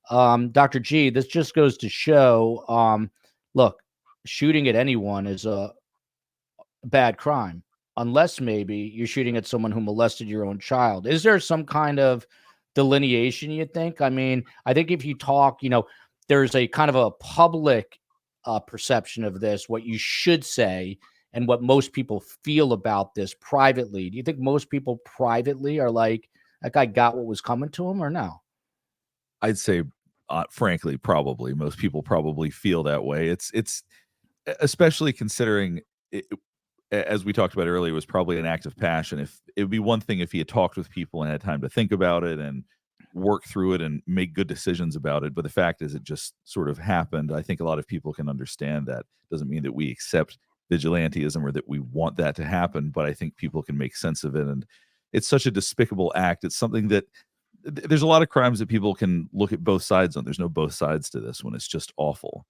Dr. G, this just goes to show, look, shooting at anyone is a bad crime, unless maybe you're shooting at someone who molested your own child. Is there some kind of delineation, you think? I mean, I think if you talk, there's a kind of a public perception of this, what you should say and what most people feel about this privately. Do you think most people privately are like, that guy got what was coming to him, or no? I'd say, frankly, probably most people probably feel that way. It's especially considering it, as we talked about earlier, was probably an act of passion. If it would be one thing if he had talked with people and had time to think about it and work through it and make good decisions about it. But the fact is, it just sort of happened. I think a lot of people can understand that. Doesn't mean that we accept vigilantism or that we want that to happen, but I think people can make sense of it. And it's such a despicable act. It's something that there's a lot of crimes that people can look at both sides on. There's no both sides to this one. It's just awful.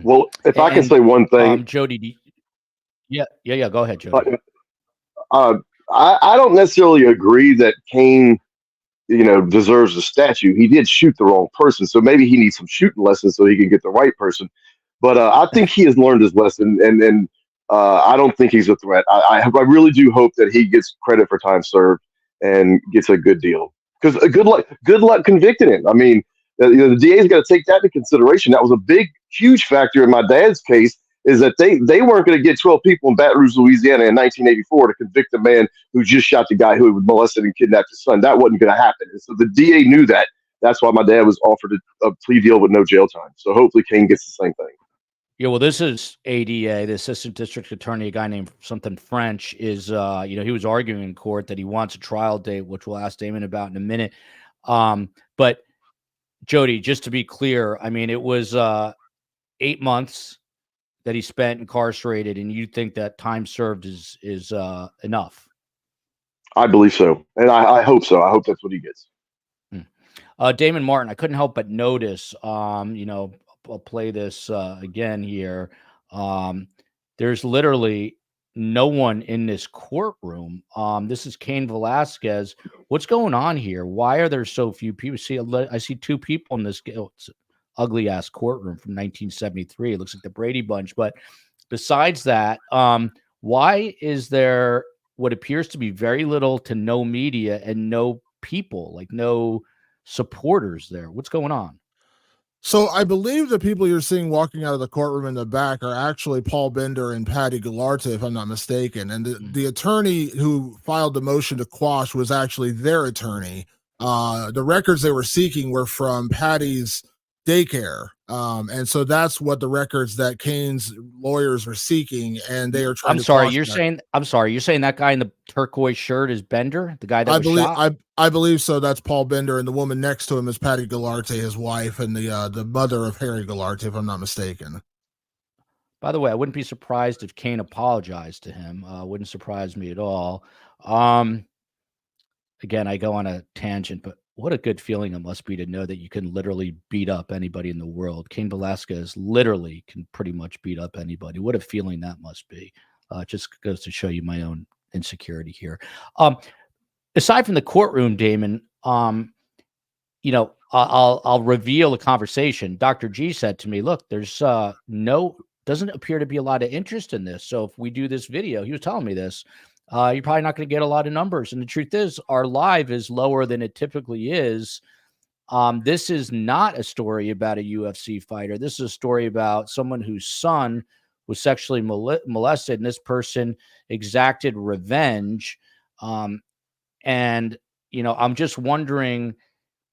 Well, if I can say one thing, Jody, yeah. Go ahead, Jody. I don't necessarily agree that Cain, deserves a statue. He did shoot the wrong person, so maybe he needs some shooting lessons so he can get the right person. But I think he has learned his lesson, and I don't think he's a threat. I really do hope that he gets credit for time served and gets a good deal, because good luck convicting him. I mean, the DA's got to take that into consideration. That was a huge factor in my dad's case, is that they weren't going to get 12 people in Baton Rouge, Louisiana in 1984 to convict a man who just shot the guy who had molested and kidnapped his son. That wasn't going to happen. And so the DA knew that. That's why my dad was offered a plea deal with no jail time. So hopefully Cain gets the same thing. Yeah, well, this is ADA, the assistant district attorney, a guy named something French, is, he was arguing in court that he wants a trial date, which we'll ask Damon about in a minute. But Jody, just to be clear, I mean, it was 8 months that he spent incarcerated, and you think that time served is enough? I believe so, and I hope so. I hope that's what he gets. Damon Martin, I couldn't help but notice, I'll play this again here. There's literally no one in this courtroom. This is Cain Velasquez. What's going on here? Why are there so few people? I see two people in this ugly ass courtroom from 1973. It looks like the Brady Bunch. But besides that, why is there what appears to be very little to no media and no people, like no supporters there? What's going on? So I believe the people you're seeing walking out of the courtroom in the back are actually Paul Bender and Patty Galarte, if I'm not mistaken. And the attorney who filed the motion to quash was actually their attorney. The records they were seeking were from Patty's daycare. And so that's what the records that Cain's lawyers were seeking, and they are trying I'm sorry, you're saying that guy in the turquoise shirt is Bender, the guy that was shot? I believe so. That's Paul Bender, and the woman next to him is Patty Galarte, his wife, and the mother of Harry Galarte, if I'm not mistaken. By the way, I wouldn't be surprised if Cain apologized to him. Wouldn't surprise me at all. Again, I go on a tangent, but what a good feeling it must be to know that you can literally beat up anybody in the world. Cain Velasquez literally can pretty much beat up anybody. What a feeling that must be. Just goes to show you my own insecurity here. Aside from the courtroom, Damon, I'll reveal a conversation. Dr. G said to me, look, there's doesn't appear to be a lot of interest in this. So if we do this video, he was telling me this, you're probably not going to get a lot of numbers. And the truth is, our live is lower than it typically is. This is not a story about a UFC fighter. This is a story about someone whose son was sexually molested, and this person exacted revenge. And, you know, I'm just wondering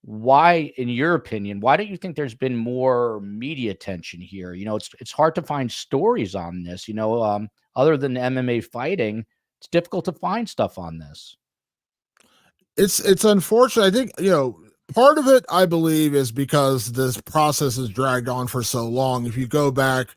why, in your opinion, why don't you think there's been more media attention here? You know, it's hard to find stories on this, you know, other than MMA fighting, it's difficult to find stuff on this. It's unfortunate. I think, you know, part of it, I believe, is because this process has dragged on for so long. If you go back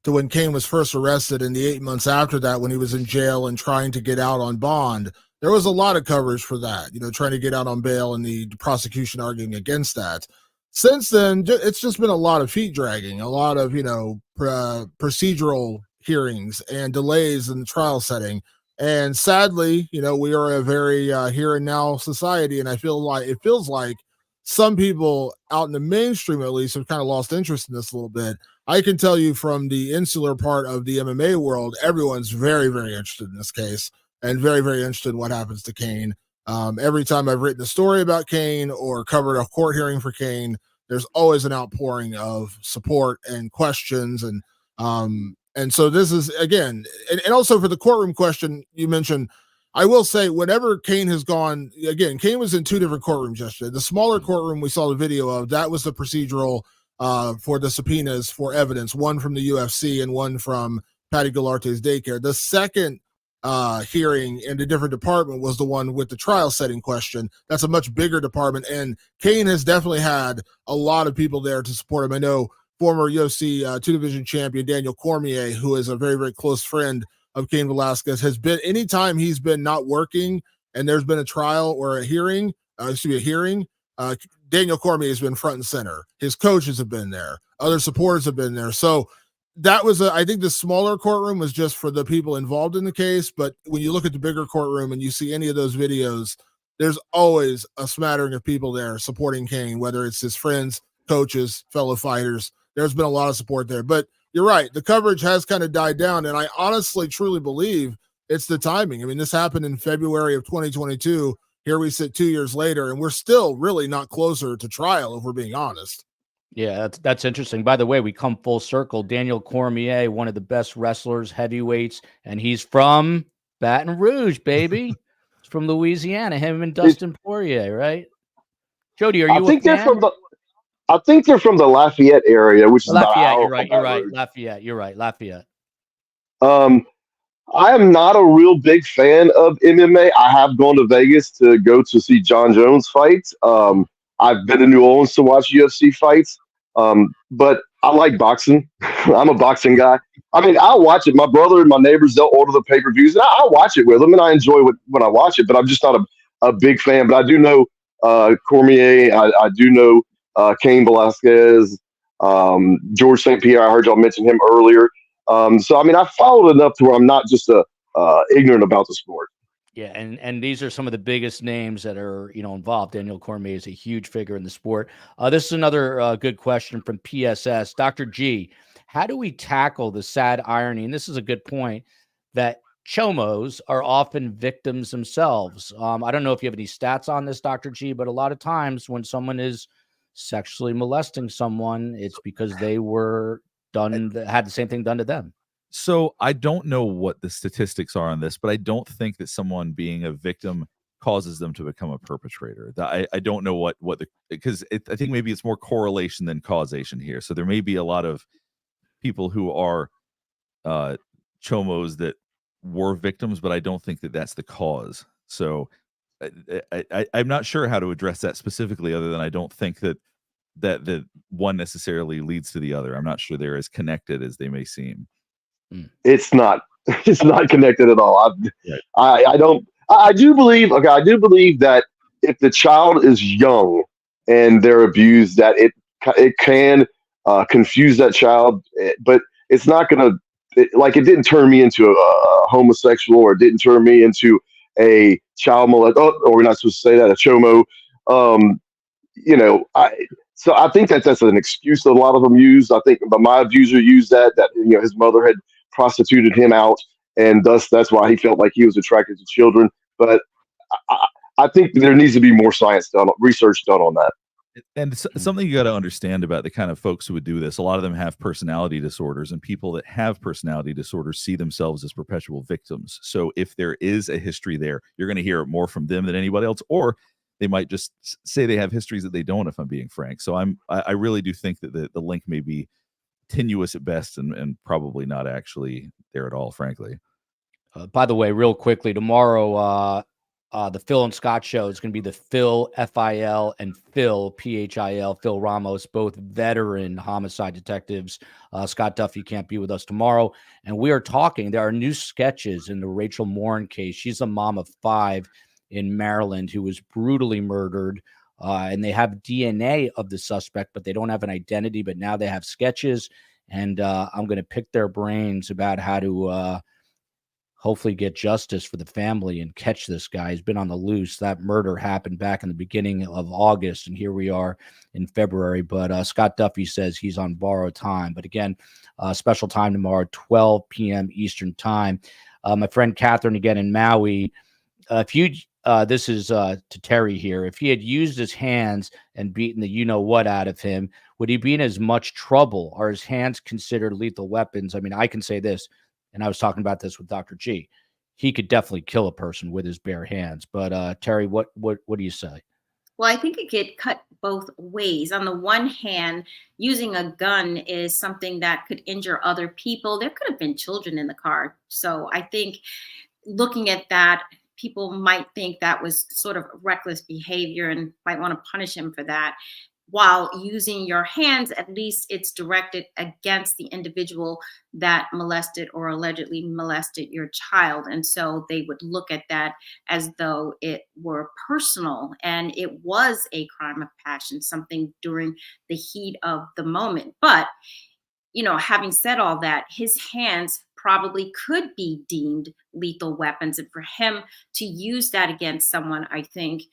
to when Cain was first arrested and the 8 months after that, when he was in jail and trying to get out on bond, there was a lot of coverage for that, you know, trying to get out on bail and the prosecution arguing against that. Since then, it's just been a lot of feet dragging, a lot of, you know, procedural hearings and delays in the trial setting. And sadly, you know, we are a very here and now society, and it feels like some people out in the mainstream, at least, have kind of lost interest in this a little bit. I can tell you from the insular part of the MMA world, everyone's very, very interested in this case and very, very interested in what happens to Cain. Every time I've written a story about Cain or covered a court hearing for Cain, there's always an outpouring of support and questions. And so this is, again, and also for the courtroom question you mentioned, I will say whenever Cain has gone, again, Cain was in two different courtrooms yesterday. The smaller courtroom we saw the video of, that was the procedural for the subpoenas for evidence, one from the UFC and one from Patty Goularte's daycare. The second hearing in a different department was the one with the trial setting question. That's a much bigger department, and Cain has definitely had a lot of people there to support him. I know former UFC two-division champion Daniel Cormier, who is a very, very close friend of Cain Velasquez, has been, anytime he's been not working and there's been a trial or a hearing, Daniel Cormier has been front and center. His coaches have been there. Other supporters have been there. So that was, I think the smaller courtroom was just for the people involved in the case. But when you look at the bigger courtroom and you see any of those videos, there's always a smattering of people there supporting Cain, whether it's his friends, coaches, fellow fighters. There's been a lot of support there. But you're right, the coverage has kind of died down. And I honestly, truly believe it's the timing. I mean, this happened in February of 2022. Here we sit 2 years later, and we're still really not closer to trial, if we're being honest. Yeah, that's interesting. By the way, we come full circle. Daniel Cormier, one of the best wrestlers, heavyweights, and he's from Baton Rouge, baby. He's from Louisiana. Him and Dustin Poirier, right? Jody, are you? I think they're from the Lafayette area, which is Lafayette. You're right. Lafayette. You're right. Lafayette. I am not a real big fan of MMA. I have gone to Vegas to go to see John Jones fight. I've been to New Orleans to watch UFC fights. But I like boxing. I'm a boxing guy. I mean, I'll watch it. My brother and my neighbors, they'll order the pay-per-views, and I'll watch it with them, and I enjoy when I watch it, but I'm just not a big fan. But I do know Cormier. I do know Cain Velasquez, George St. Pierre. I heard y'all mention him earlier. So, I mean, I followed enough to where I'm not just ignorant about the sport. Yeah, and these are some of the biggest names that are, you know, involved. Daniel Cormier is a huge figure in the sport. This is another good question from PSS. Dr. G, how do we tackle the sad irony, and this is a good point, that chomos are often victims themselves? I don't know if you have any stats on this, Dr. G, but a lot of times when someone is sexually molesting someone, it's because they were had the same thing done to them. So I don't know what the statistics are on this, but I don't think that someone being a victim causes them to become a perpetrator. I don't know because I think maybe it's more correlation than causation here. So there may be a lot of people who are chomos that were victims, but I don't think that that's the cause. So I'm not sure how to address that specifically, other than I don't think that one necessarily leads to the other. I'm not sure they're as connected as they may seem. It's not connected at all. I do believe that if the child is young and they're abused, that it can confuse that child, but it's not going to, like, it didn't turn me into a homosexual, or it didn't turn me into a child molester. Oh, or we're not supposed to say that, a chomo. So I think that's an excuse that a lot of them use. I think my abuser used that his mother had prostituted him out, and thus that's why he felt like he was attracted to children. But I think there needs to be more research done on that. And something you got to understand about the kind of folks who would do this, a lot of them have personality disorders, and people that have personality disorders see themselves as perpetual victims. So if there is a history there, you're going to hear more from them than anybody else, or they might just say they have histories that they don't, if I'm being frank. So I really do think that the link may be tenuous at best and probably not actually there at all, frankly. By the way, real quickly, tomorrow, the Phil and Scott show is going to be the Phil, F-I-L, and Phil, P-H-I-L, Phil Ramos, both veteran homicide detectives. Scott Duffy can't be with us tomorrow. And we are talking, there are new sketches in the Rachel Morin case. She's a mom of 5 in Maryland who was brutally murdered. And they have DNA of the suspect, but they don't have an identity. But now they have sketches. And I'm going to pick their brains about how to hopefully get justice for the family and catch this guy. He's been on the loose. That murder happened back in the beginning of August, and here we are in February. But Scott Duffy says he's on borrowed time. But again, special time tomorrow, 12 p.m. Eastern time. My friend Catherine again in Maui. If you, this is to Terry here. If he had used his hands and beaten the you-know-what out of him, would he be in as much trouble? Are his hands considered lethal weapons? I mean, I can say this, and I was talking about this with Dr. G. He could definitely kill a person with his bare hands. But Terry, what do you say? Well, I think it could cut both ways. On the one hand, using a gun is something that could injure other people. There could have been children in the car. So I think looking at that, people might think that was sort of reckless behavior and might want to punish him for that. While using your hands, at least it's directed against the individual that molested or allegedly molested your child. And so they would look at that as though it were personal and it was a crime of passion, something during the heat of the moment. But, you know, having said all that, his hands probably could be deemed lethal weapons. And for him to use that against someone, I think,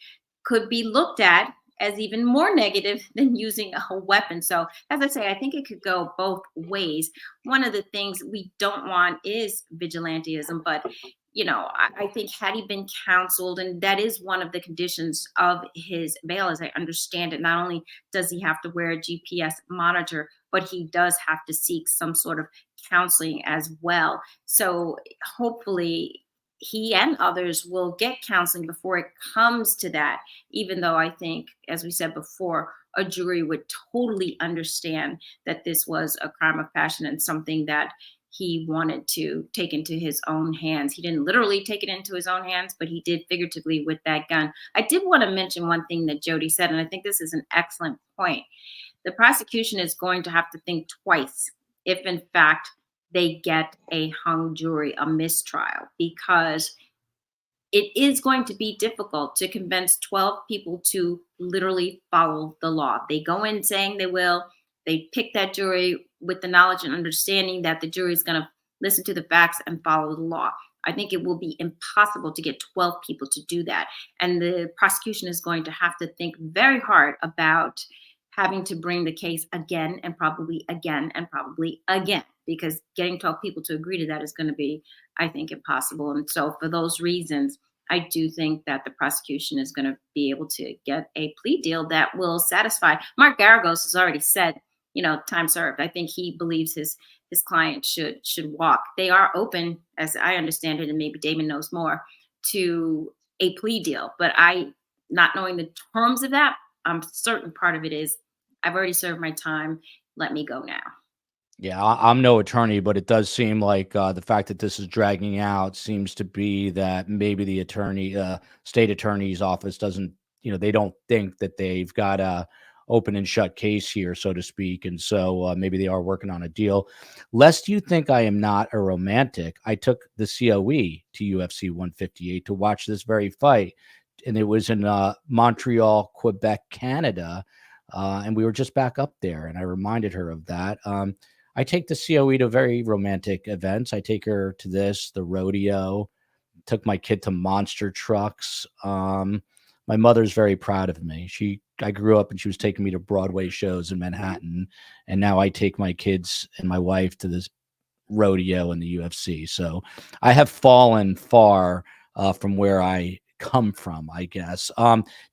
could be looked at as even more negative than using a weapon. So as I say, I think it could go both ways. One of the things we don't want is vigilantism, but you know, I think had he been counseled, and that is one of the conditions of his bail, as I understand it, not only does he have to wear a GPS monitor, but he does have to seek some sort of counseling as well. So hopefully he and others will get counseling before it comes to that, even though I think, as we said before, a jury would totally understand that this was a crime of passion and something that he wanted to take into his own hands. He didn't literally take it into his own hands, but he did figuratively with that gun. I did want to mention one thing that Jody said, and I think this is an excellent point. The prosecution is going to have to think twice if, in fact, they get a hung jury, a mistrial, because it is going to be difficult to convince 12 people to literally follow the law. They go in saying they will. They pick that jury with the knowledge and understanding that the jury is going to listen to the facts and follow the law. I think it will be impossible to get 12 people to do that. And the prosecution is going to have to think very hard about having to bring the case again and probably again and probably again, because getting 12 people to agree to that is going to be, I think, impossible. And so for those reasons, I do think that the prosecution is going to be able to get a plea deal that will satisfy. Mark Garagos has already said, you know, time served. I think he believes his client should walk. They are open, as I understand it, and maybe Damon knows more, to a plea deal. But not knowing the terms of that, I'm certain part of it is, I've already served my time. Let me go now. Yeah, I'm no attorney, but it does seem like the fact that this is dragging out seems to be that maybe the state attorney's office doesn't, you know, they don't think that they've got a open and shut case here, so to speak. And so maybe they are working on a deal. Lest you think I am not a romantic, I took the COE to UFC 158 to watch this very fight. And it was in Montreal, Quebec, Canada. And we were just back up there. And I reminded her of that. I take the COE to very romantic events. I take her to the rodeo, took my kid to monster trucks. My mother's very proud of me. I grew up and she was taking me to Broadway shows in Manhattan. And now I take my kids and my wife to this rodeo and the UFC. So I have fallen far from where I come from, I guess.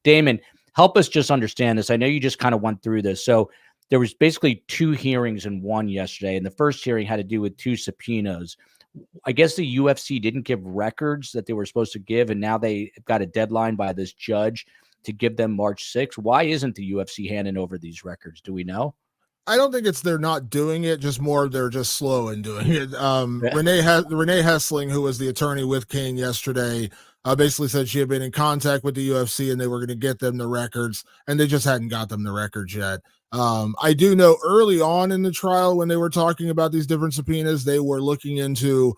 Damon, help us just understand this. I know you just kind of went through this. So there was basically 2 hearings in one yesterday, and the first hearing had to do with 2 subpoenas. I guess the UFC didn't give records that they were supposed to give, and now they got a deadline by this judge to give them March 6th. Why isn't the UFC handing over these records? Do we know? I don't think it's they're not doing it, just more they're just slow in doing it. Yeah. Renee Hessling, who was the attorney with Cain yesterday, basically said she had been in contact with the UFC and they were going to get them the records, and they just hadn't got them the records yet. I do know early on in the trial when they were talking about these different subpoenas, they were looking into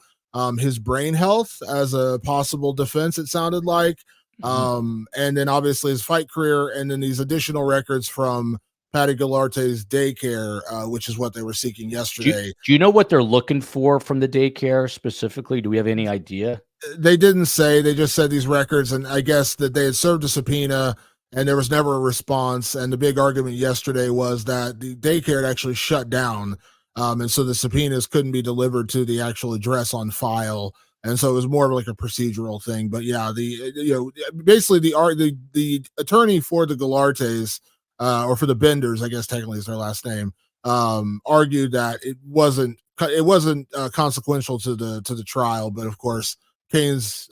his brain health as a possible defense, it sounded like. And then obviously his fight career, and then these additional records from Paddy Galarte's daycare, which is what they were seeking yesterday. Do you know what they're looking for from the daycare specifically? Do we have any idea? They didn't say. They just said these records, and I guess that they had served a subpoena, and there was never a response. And the big argument yesterday was that the daycare had actually shut down, and so the subpoenas couldn't be delivered to the actual address on file. And so it was more of like a procedural thing. But yeah, basically the attorney for the Galartes, or for the Benders, I guess technically is their last name, argued that it wasn't consequential to the trial, but of course Cain's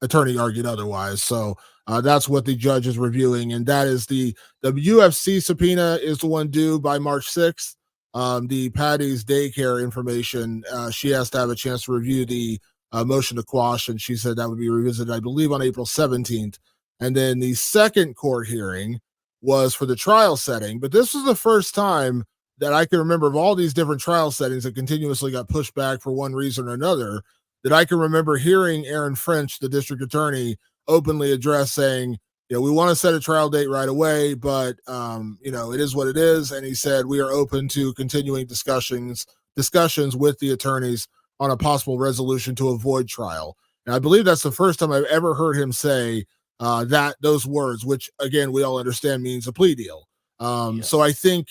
attorney argued otherwise. So that's what the judge is reviewing, and that is the UFC subpoena is the one due by March 6th. The Paddy's daycare information, she has to have a chance to review the motion to quash, and she said that would be revisited, I believe, on April 17th. And then the second court hearing was for the trial setting, but this was the first time that I can remember of all these different trial settings that continuously got pushed back for one reason or another, that I can remember hearing Aaron French, the district attorney, openly address saying, we want to set a trial date right away, but it is what it is. And he said, we are open to continuing discussions with the attorneys on a possible resolution to avoid trial. And I believe that's the first time I've ever heard him say those words, which again, we all understand means a plea deal. So I think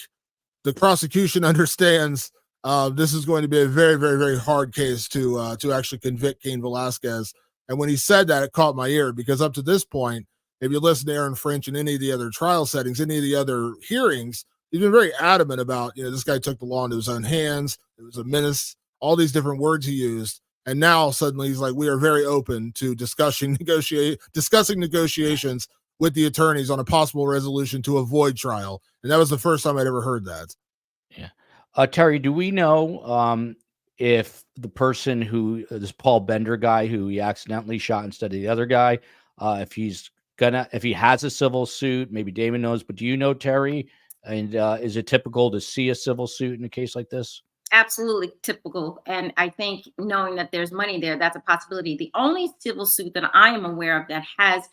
the prosecution understands this is going to be a very, very, very hard case to actually convict Cain Velasquez. And when he said that, it caught my ear, because up to this point, if you listen to Aaron French in any of the other trial settings, any of the other hearings, he's been very adamant about, this guy took the law into his own hands. It was a menace, all these different words he used. And now suddenly he's like, we are very open to discussing negotiations with the attorneys on a possible resolution to avoid trial. And that was the first time I'd ever heard that. Yeah. Terry, do we know if the person who, this Paul Bender guy who he accidentally shot instead of the other guy, if he has a civil suit, maybe Damon knows, but do you know, Terry? And is it typical to see a civil suit in a case like this? Absolutely typical. And I think knowing that there's money there, that's a possibility. The only civil suit that I am aware of that has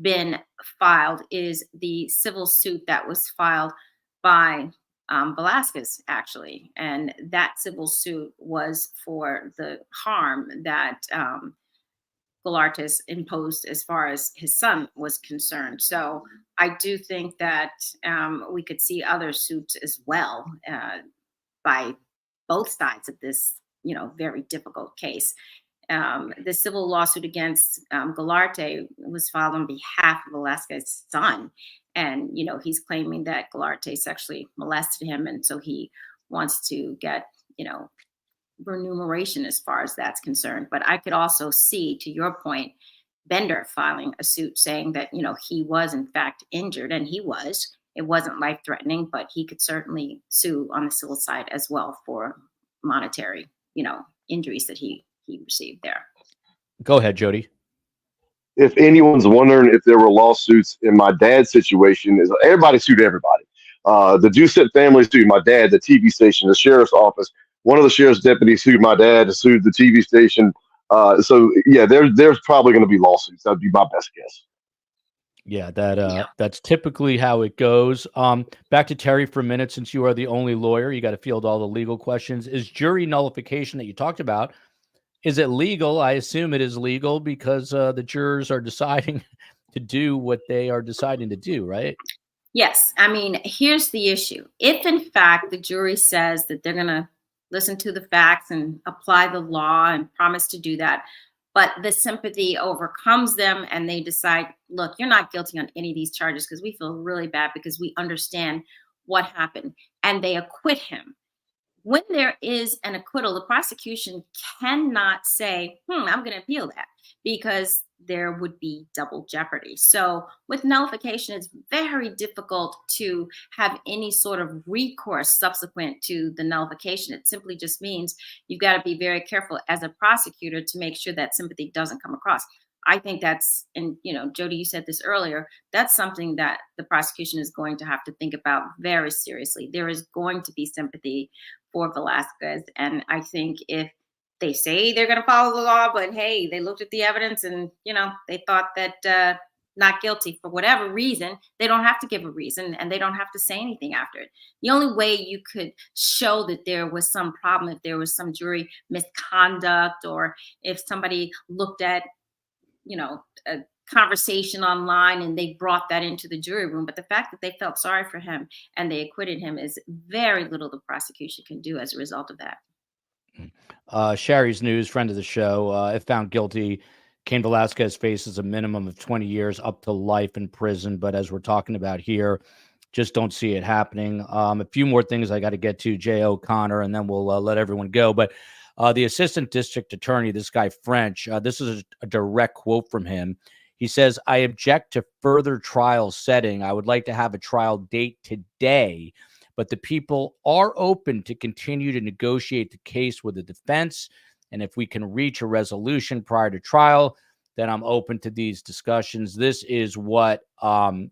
been filed is the civil suit that was filed by Velasquez, actually. And that civil suit was for the harm that Galartes imposed as far as his son was concerned. So I do think that we could see other suits as well by both sides of this, very difficult case. The civil lawsuit against Galarte was filed on behalf of Velasquez's son. And, he's claiming that Galarte sexually molested him. And so he wants to get, remuneration as far as that's concerned. But I could also see, to your point, Bender filing a suit saying that, he was in fact injured, and he was. It wasn't life-threatening, but he could certainly sue on the civil side as well for monetary, injuries that he received there. Go ahead, Jody. If anyone's wondering if there were lawsuits in my dad's situation, is everybody sued everybody. The Doucette family sued my dad, the TV station, the sheriff's office. One of the sheriff's deputies sued my dad, sued the TV station. So yeah, there's probably going to be lawsuits. That'd be my best guess. Yeah, that's typically how it goes. Back to Terry for a minute, since you are the only lawyer, you got to field all the legal questions. Is jury nullification that you talked about, is it legal? I assume it is legal because the jurors are deciding to do what they are deciding to do, right? Yes. I mean, here's the issue. If in fact the jury says that they're going to listen to the facts and apply the law and promise to do that, but the sympathy overcomes them and they decide, look, you're not guilty on any of these charges because we feel really bad because we understand what happened, and they acquit him. When there is an acquittal, the prosecution cannot say, I'm going to appeal that, because there would be double jeopardy. So with nullification, it's very difficult to have any sort of recourse subsequent to the nullification. It simply just means you've got to be very careful as a prosecutor to make sure that sympathy doesn't come across. I think that's, and Jody, you said this earlier, that's something that the prosecution is going to have to think about very seriously. There is going to be sympathy for Velasquez. And I think if they say they're going to follow the law, but hey, they looked at the evidence and, they thought that not guilty for whatever reason, they don't have to give a reason and they don't have to say anything after it. The only way you could show that there was some problem, if there was some jury misconduct, or if somebody looked at, a conversation online and they brought that into the jury room. But the fact that they felt sorry for him and they acquitted him is very little the prosecution can do as a result of that. Sherry's News, friend of the show, if found guilty, Cain Velasquez faces a minimum of 20 years up to life in prison. But as we're talking about here, just don't see it happening. A few more things I got to get to, Jay O'Connor, and then we'll let everyone go. But the assistant district attorney, this guy French, this is a direct quote from him. He says, I object to further trial setting. I would like to have a trial date today, but the people are open to continue to negotiate the case with the defense. And if we can reach a resolution prior to trial, then I'm open to these discussions. This is what Damon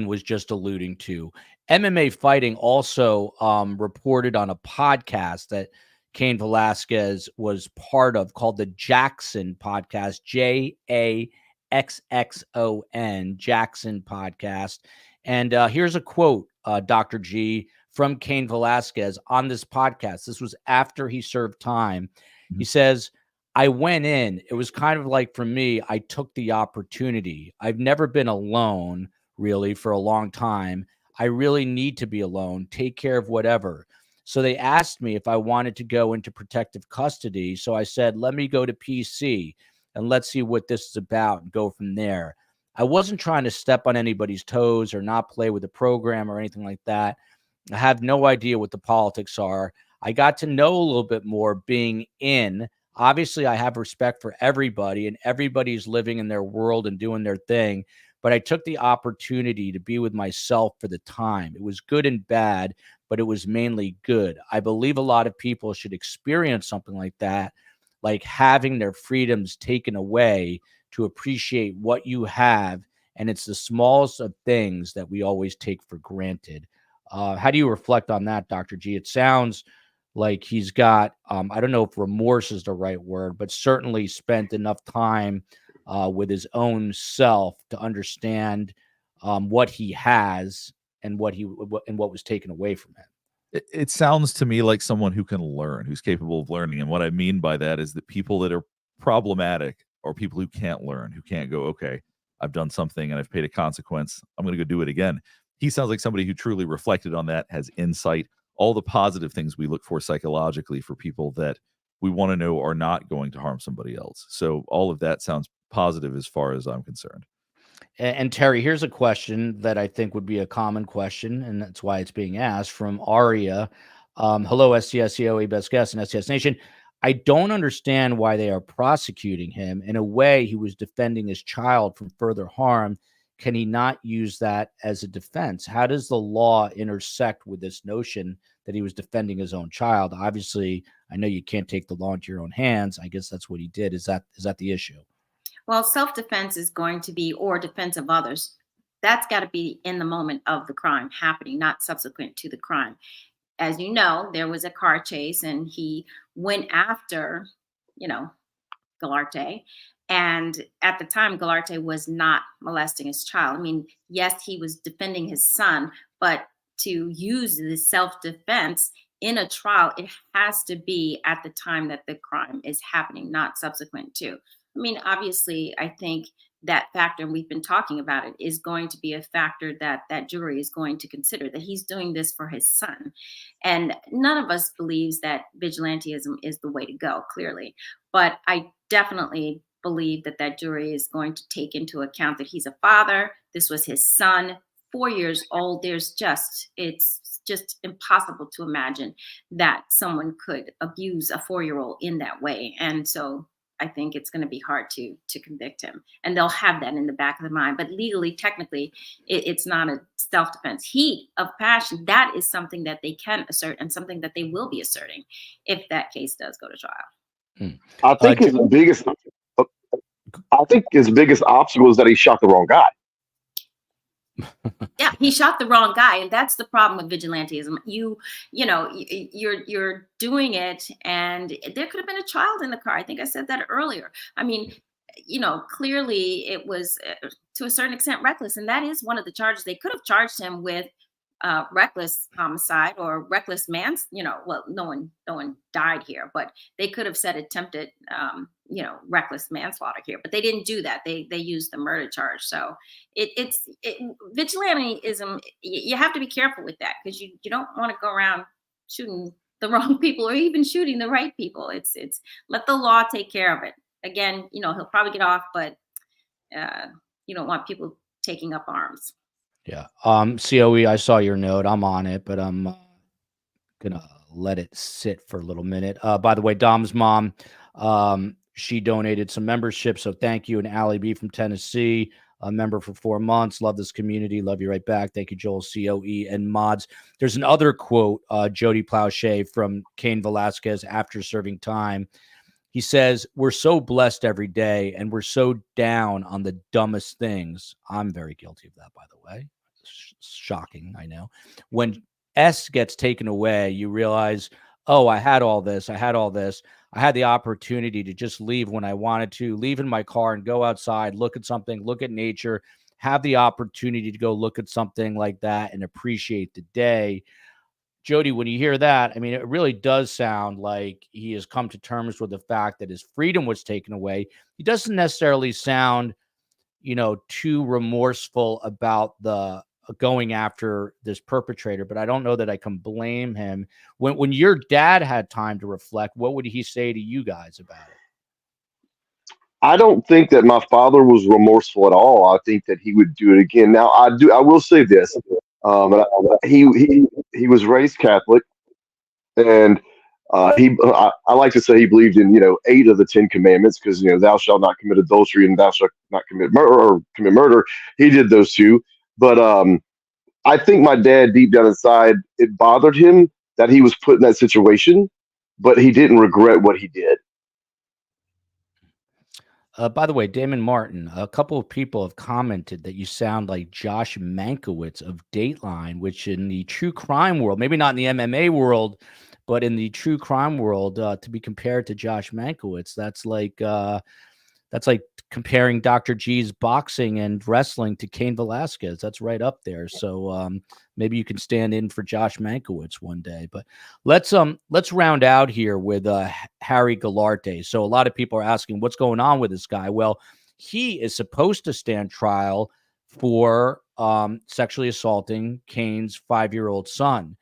was just alluding to. MMA Fighting also reported on a podcast that Cain Velasquez was part of called the Jackson podcast, Jaxxon, Jackson podcast. And here's a quote, Dr. G, from Cain Velasquez on this podcast. This was after he served time. He says, I went in. It was kind of like, for me, I took the opportunity. I've never been alone, really, for a long time. I really need to be alone, take care of whatever. So they asked me if I wanted to go into protective custody. So I said, let me go to PC and let's see what this is about and go from there. I wasn't trying to step on anybody's toes or not play with the program or anything like that. I have no idea what the politics are. I got to know a little bit more being in. Obviously, I have respect for everybody, and everybody's living in their world and doing their thing. But I took the opportunity to be with myself for the time. It was good and bad, but it was mainly good. I believe a lot of people should experience something like that, like having their freedoms taken away, to appreciate what you have. And it's the smallest of things that we always take for granted. How do you reflect on that, Dr. G? It sounds like he's got, I don't know if remorse is the right word, but certainly spent enough time with his own self to understand what he has and what was taken away from him. It sounds to me like someone who can learn, who's capable of learning. And what I mean by that is that people that are problematic, or people who can't learn, who can't go, okay, I've done something and I've paid a consequence, I'm going to go do it again. He sounds like somebody who truly reflected on that, has insight, all the positive things we look for psychologically for people that we want to know are not going to harm somebody else. So all of that sounds positive as far as I'm concerned. And Terry, here's a question that I think would be a common question, and that's why it's being asked, from Aria. Hello, STS, COE, Best Guest, and STS Nation. I don't understand why they are prosecuting him. In a way, he was defending his child from further harm. Can he not use that as a defense? How does the law intersect with this notion that he was defending his own child? Obviously, I know you can't take the law into your own hands. I guess that's what he did. Is that the issue? Well, self-defense is going to be, or defense of others, that's got to be in the moment of the crime happening, not subsequent to the crime. As you know, there was a car chase and he went after, Galarte. And at the time, Galarte was not molesting his child. I mean, yes, he was defending his son, but to use the self-defense in a trial, it has to be at the time that the crime is happening, not subsequent to. I mean, obviously, I think that factor, and we've been talking about it, is going to be a factor that that jury is going to consider, that he's doing this for his son. And none of us believes that vigilantism is the way to go, clearly. But I definitely believe that that jury is going to take into account that he's a father. This was his son, 4 years old. It's just impossible to imagine that someone could abuse a 4-year-old in that way. And so I think it's going to be hard to convict him, and they'll have that in the back of their mind. But legally, technically, it's not a self-defense. Heat of passion, that is something that they can assert, and something that they will be asserting if that case does go to trial. I think his biggest obstacle is that he shot the wrong guy. Yeah, he shot the wrong guy, and that's the problem with vigilantism. You're doing it, and there could have been a child in the car. I think I said that earlier. I mean, clearly it was to a certain extent reckless, and that is one of the charges. They could have charged him with reckless homicide or reckless well, no one died here, but they could have said attempted reckless manslaughter here, but they didn't do that. They used the murder charge. So vigilantism, you have to be careful with that, because you don't want to go around shooting the wrong people or even shooting the right people. It's let the law take care of it. Again, he'll probably get off, but you don't want people taking up arms. Yeah. COE, I saw your note. I'm on it, but I'm gonna let it sit for a little minute. By the way, Dom's mom, she donated some membership, so thank you. And Allie B from Tennessee, a member for 4 months. Love this community. Love you right back. Thank you, Joel, COE, and mods. There's another quote, JODY PLAUCHE from Cain Velasquez after serving time. He says, "We're so blessed every day, and we're so down on the dumbest things." I'm very guilty of that, by the way. Shocking, I know. When S gets taken away, you realize, oh, I had all this. I had the opportunity to just leave when I wanted to, leave in my car and go outside, look at something, look at nature, have the opportunity to go look at something like that and appreciate the day. Jody, when you hear that, I mean, it really does sound like he has come to terms with the fact that his freedom was taken away. He doesn't necessarily sound, too remorseful about the going after this perpetrator, but I don't know that I can blame him. When your dad had time to reflect, what would he say to you guys about it? I don't think that my father was remorseful at all. I think that he would do it again. Now, I will say this. He was raised Catholic, and I like to say he believed in 8 of the 10 commandments, because thou shalt not commit adultery and thou shalt not commit murder. He did those 2, but I think my dad, deep down inside, it bothered him that he was put in that situation, but he didn't regret what he did. By the way, Damon Martin, a couple of people have commented that you sound like Josh Mankiewicz of Dateline, which in the true crime world, maybe not in the MMA world, but in the true crime world, to be compared to Josh Mankiewicz, that's like comparing Dr. G's boxing and wrestling to Cain Velasquez. That's right up there. So maybe you can stand in for Josh Mankiewicz one day. But let's round out here with Harry Galarte. So a lot of people are asking what's going on with this guy. Well, he is supposed to stand trial for sexually assaulting Cain's 5-year-old son.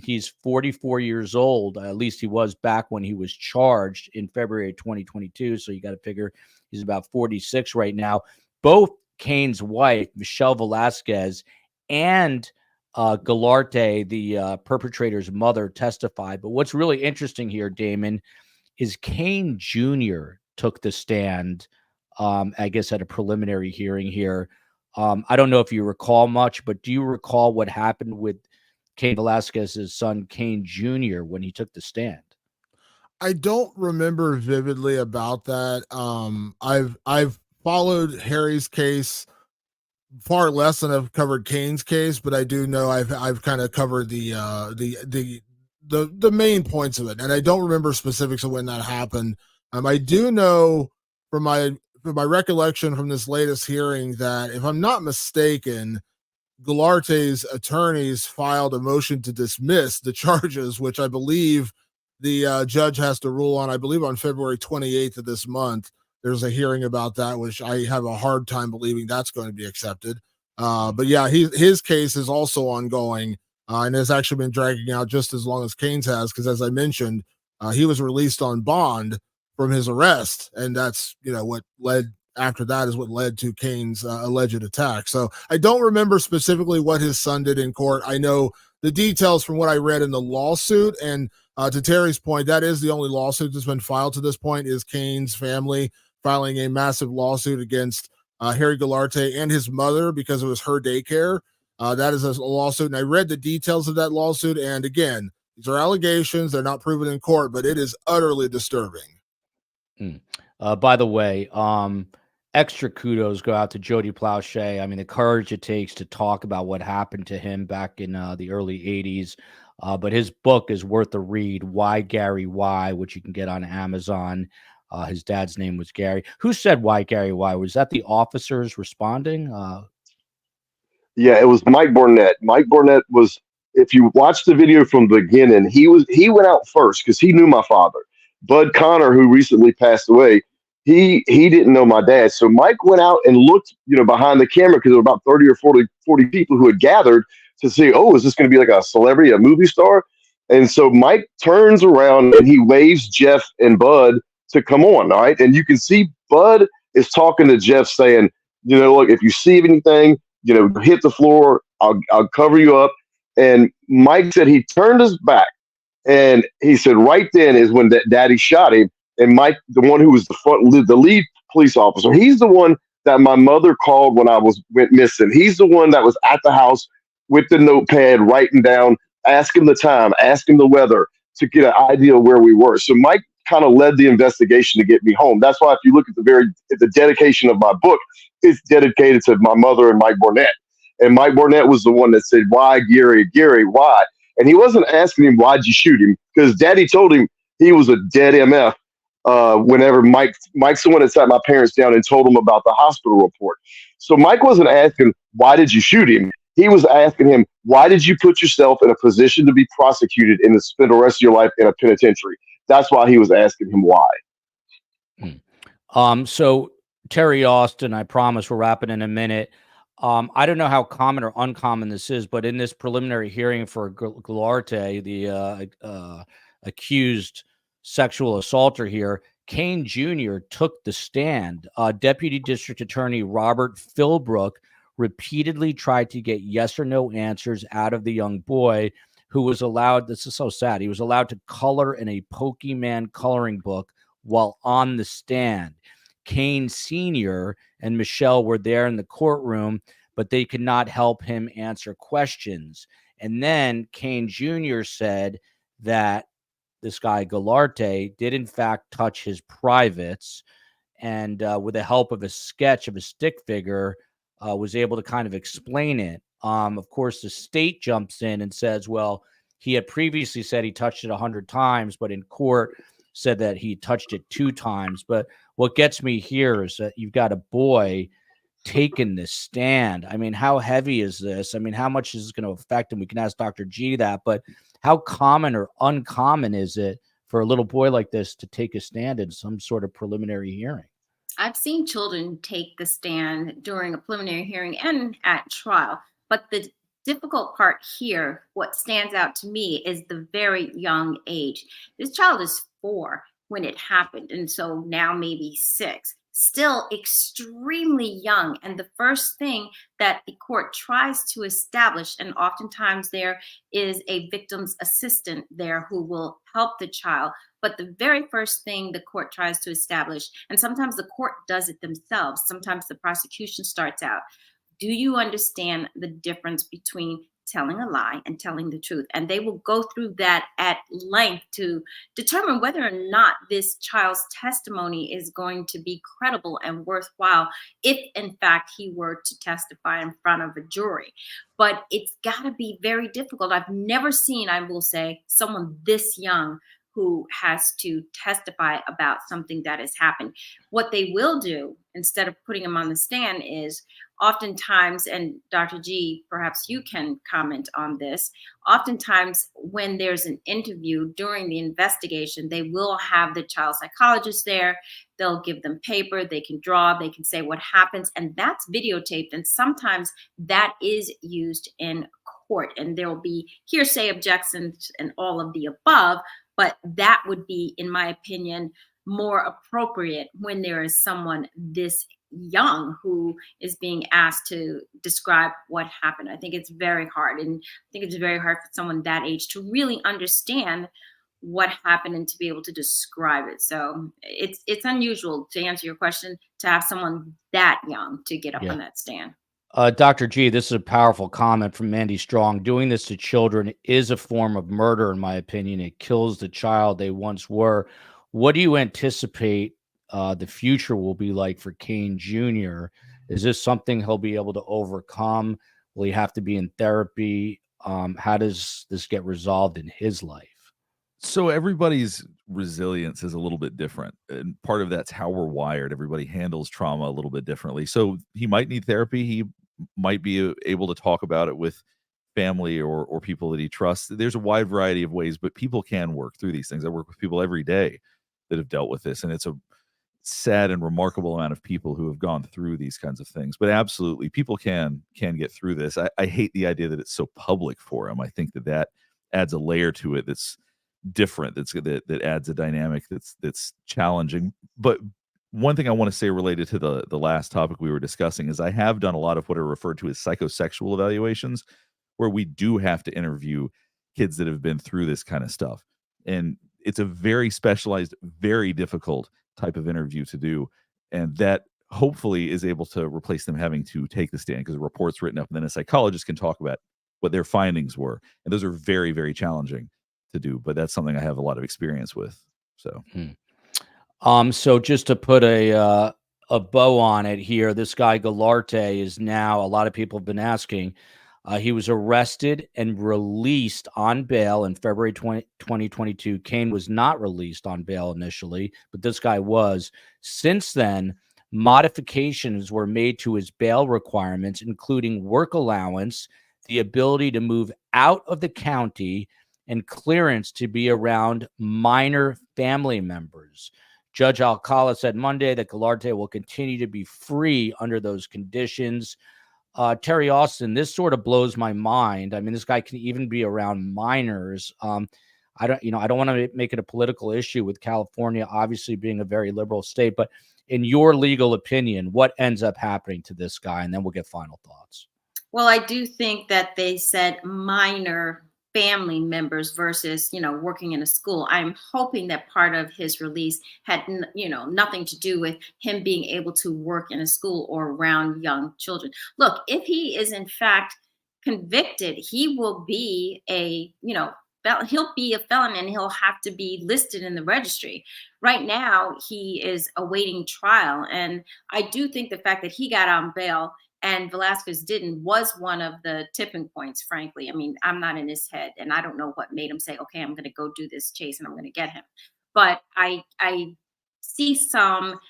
He's 44 years old. At least he was back when he was charged in February 2022. So you got to figure he's about 46 right now. Both Cain's wife, Michelle Velasquez, and Galarte, the perpetrator's mother, testified. But what's really interesting here, Damon, is Cain Jr. took the stand, I guess, at a preliminary hearing here. I don't know if you recall much, but do you recall what happened with Cain Velasquez's son, Cain Jr., when he took the stand? I don't remember vividly about that. I've followed Harry's case far less than I've covered Cain's case, but I do know I've kind of covered the main points of it, and I don't remember specifics of when that happened. I do know from my recollection from this latest hearing that, if I'm not mistaken, Galarte's attorneys filed a motion to dismiss the charges, which I believe the judge has to rule on, I believe on February 28th of this month. there's a hearing about that, which I have a hard time believing that's going to be accepted. But yeah, his case is also ongoing, and has actually been dragging out just as long as Cain's has, because as I mentioned, he was released on bond from his arrest, and that's what led after that is what led to Cain's alleged attack. So I don't remember specifically what his son did in court. I know the details from what I read in the lawsuit, and to Terry's point, that is the only lawsuit that's been filed to this point, is Cain's family filing a massive lawsuit against Harry Galarte and his mother because it was her daycare. That is a lawsuit, and I read the details of that lawsuit, and again, these are allegations. They're not proven in court, but it is utterly disturbing. By the way, extra kudos go out to JODY PLAUCHE. I mean, the courage it takes to talk about what happened to him back in the early 80s. But his book is worth a read, Why Gary Why, which you can get on Amazon. His dad's name was Gary. Who said Why Gary Why? Was that the officers responding? Yeah, it was Mike Burnett. Mike Burnett was, if you watch the video from the beginning, he went out first because he knew my father. Bud Connor, who recently passed away, he didn't know my dad. So Mike went out and looked, behind the camera, because there were about 30 or 40 people who had gathered to see, oh, is this going to be like a celebrity, a movie star? And so Mike turns around and he waves Jeff and Bud to come on, all right? And you can see Bud is talking to Jeff saying, look, if you see anything, hit the floor, I'll cover you up. And Mike said he turned his back, and he said right then is when Daddy shot him. And Mike, the one who was the lead police officer, he's the one that my mother called when I went missing. He's the one that was at the house with the notepad, writing down, asking the time, asking the weather to get an idea of where we were. So Mike kind of led the investigation to get me home. That's why if you look at the dedication of my book, it's dedicated to my mother and Mike Burnett. And Mike Burnett was the one that said, why, Gary, why? And he wasn't asking him, why'd you shoot him? Because Daddy told him he was a dead MF whenever Mike's the one that sat my parents down and told them about the hospital report. So Mike wasn't asking, why did you shoot him? He was asking him, why did you put yourself in a position to be prosecuted and to spend the rest of your life in a penitentiary? That's why he was asking him why. So Terry Austin, I promise we're wrapping in a minute. I don't know how common or uncommon this is, but in this preliminary hearing for Galarte, the accused sexual assaulter here, Cain Jr. took the stand. Deputy District Attorney Robert Philbrook repeatedly tried to get yes or no answers out of the young boy, who was allowed, this is so sad, he was allowed to color in a Pokemon coloring book while on the stand. Cain Sr. and Michelle were there in the courtroom, but they could not help him answer questions. And then Cain Jr. said that this guy Galarte did in fact touch his privates, and with the help of a sketch of a stick figure, was able to kind of explain it. Of course, the state jumps in and says, well, he had previously said he touched it 100 times, but in court said that he touched it 2 times. But what gets me here is that you've got a boy taking this stand. I mean, how heavy is this? I mean, how much is this going to affect him? We can ask Dr. G that, but how common or uncommon is it for a little boy like this to take a stand in some sort of preliminary hearing? I've seen children take the stand during a preliminary hearing and at trial, but the difficult part here, what stands out to me, is the very young age. This child is 4 when it happened, and so now maybe 6. Still extremely young. And the first thing that the court tries to establish, and oftentimes there is a victim's assistant there who will help the child, but the very first thing the court tries to establish, and sometimes the court does it themselves, sometimes the prosecution starts out, do you understand the difference between telling a lie and telling the truth? And they will go through that at length to determine whether or not this child's testimony is going to be credible and worthwhile if in fact he were to testify in front of a jury. But it's got to be very difficult. I've never seen, I will say, someone this young who has to testify about something that has happened. What they will do, instead of putting him on the stand, is oftentimes, and Dr. G, perhaps you can comment on this, oftentimes when there's an interview during the investigation, they will have the child psychologist there. They'll give them paper, they can draw, they can say what happens, and that's videotaped. And sometimes that is used in court, and there will be hearsay objections and all of the above. But that would be, in my opinion, more appropriate when there is someone this young who is being asked to describe what happened. I think it's very hard. And I think it's very hard for someone that age to really understand what happened and to be able to describe it. So it's unusual, to answer your question, to have someone that young to get up on that stand. Dr. G, this is a powerful comment from Mandy Strong. Doing this to children is a form of murder, in my opinion. It kills the child they once were. What do you anticipate the future will be like for Cain Jr.? Is this something he'll be able to overcome? Will he have to be in therapy? How does this get resolved in his life? So everybody's resilience is a little bit different, and part of that's how we're wired. Everybody handles trauma a little bit differently. So he might need therapy. He might be able to talk about it with family or people that he trusts. There's a wide variety of ways, but people can work through these things. I work with people every day that have dealt with this, and it's a sad and remarkable amount of people who have gone through these kinds of things. But absolutely, people can get through this. I hate the idea that it's so public for him. I think that adds a layer to it that's different, that adds a dynamic that's challenging. But one thing I want to say related to the last topic we were discussing is I have done a lot of what are referred to as psychosexual evaluations, where we do have to interview kids that have been through this kind of stuff. And it's a very specialized, very difficult type of interview to do. And that hopefully is able to replace them having to take the stand, because the report's written up and then a psychologist can talk about what their findings were. And those are very, very challenging to do, but that's something I have a lot of experience with. So, so just to put a bow on it here, this guy Galarte is now, a lot of people have been asking, he was arrested and released on bail in February 2022. Cain was not released on bail initially, but this guy was. Since then, modifications were made to his bail requirements, including work allowance, the ability to move out of the county, and clearance to be around minor family members. Judge Alcala said Monday that Galarte will continue to be free under those conditions. Terry Austin, this sort of blows my mind. I mean, this guy can even be around minors. I don't want to make it a political issue with California, obviously being a very liberal state, but in your legal opinion, what ends up happening to this guy? And then we'll get final thoughts. Well, I do think that they said minor family members versus, working in a school. I'm hoping that part of his release had, nothing to do with him being able to work in a school or around young children. Look, if he is in fact convicted, he will be he'll be a felon and he'll have to be listed in the registry. Right now, he is awaiting trial. And I do think the fact that he got on bail and Velasquez didn't was one of the tipping points, frankly. I mean, I'm not in his head, and I don't know what made him say, okay, I'm going to go do this chase and I'm going to get him. But I see some,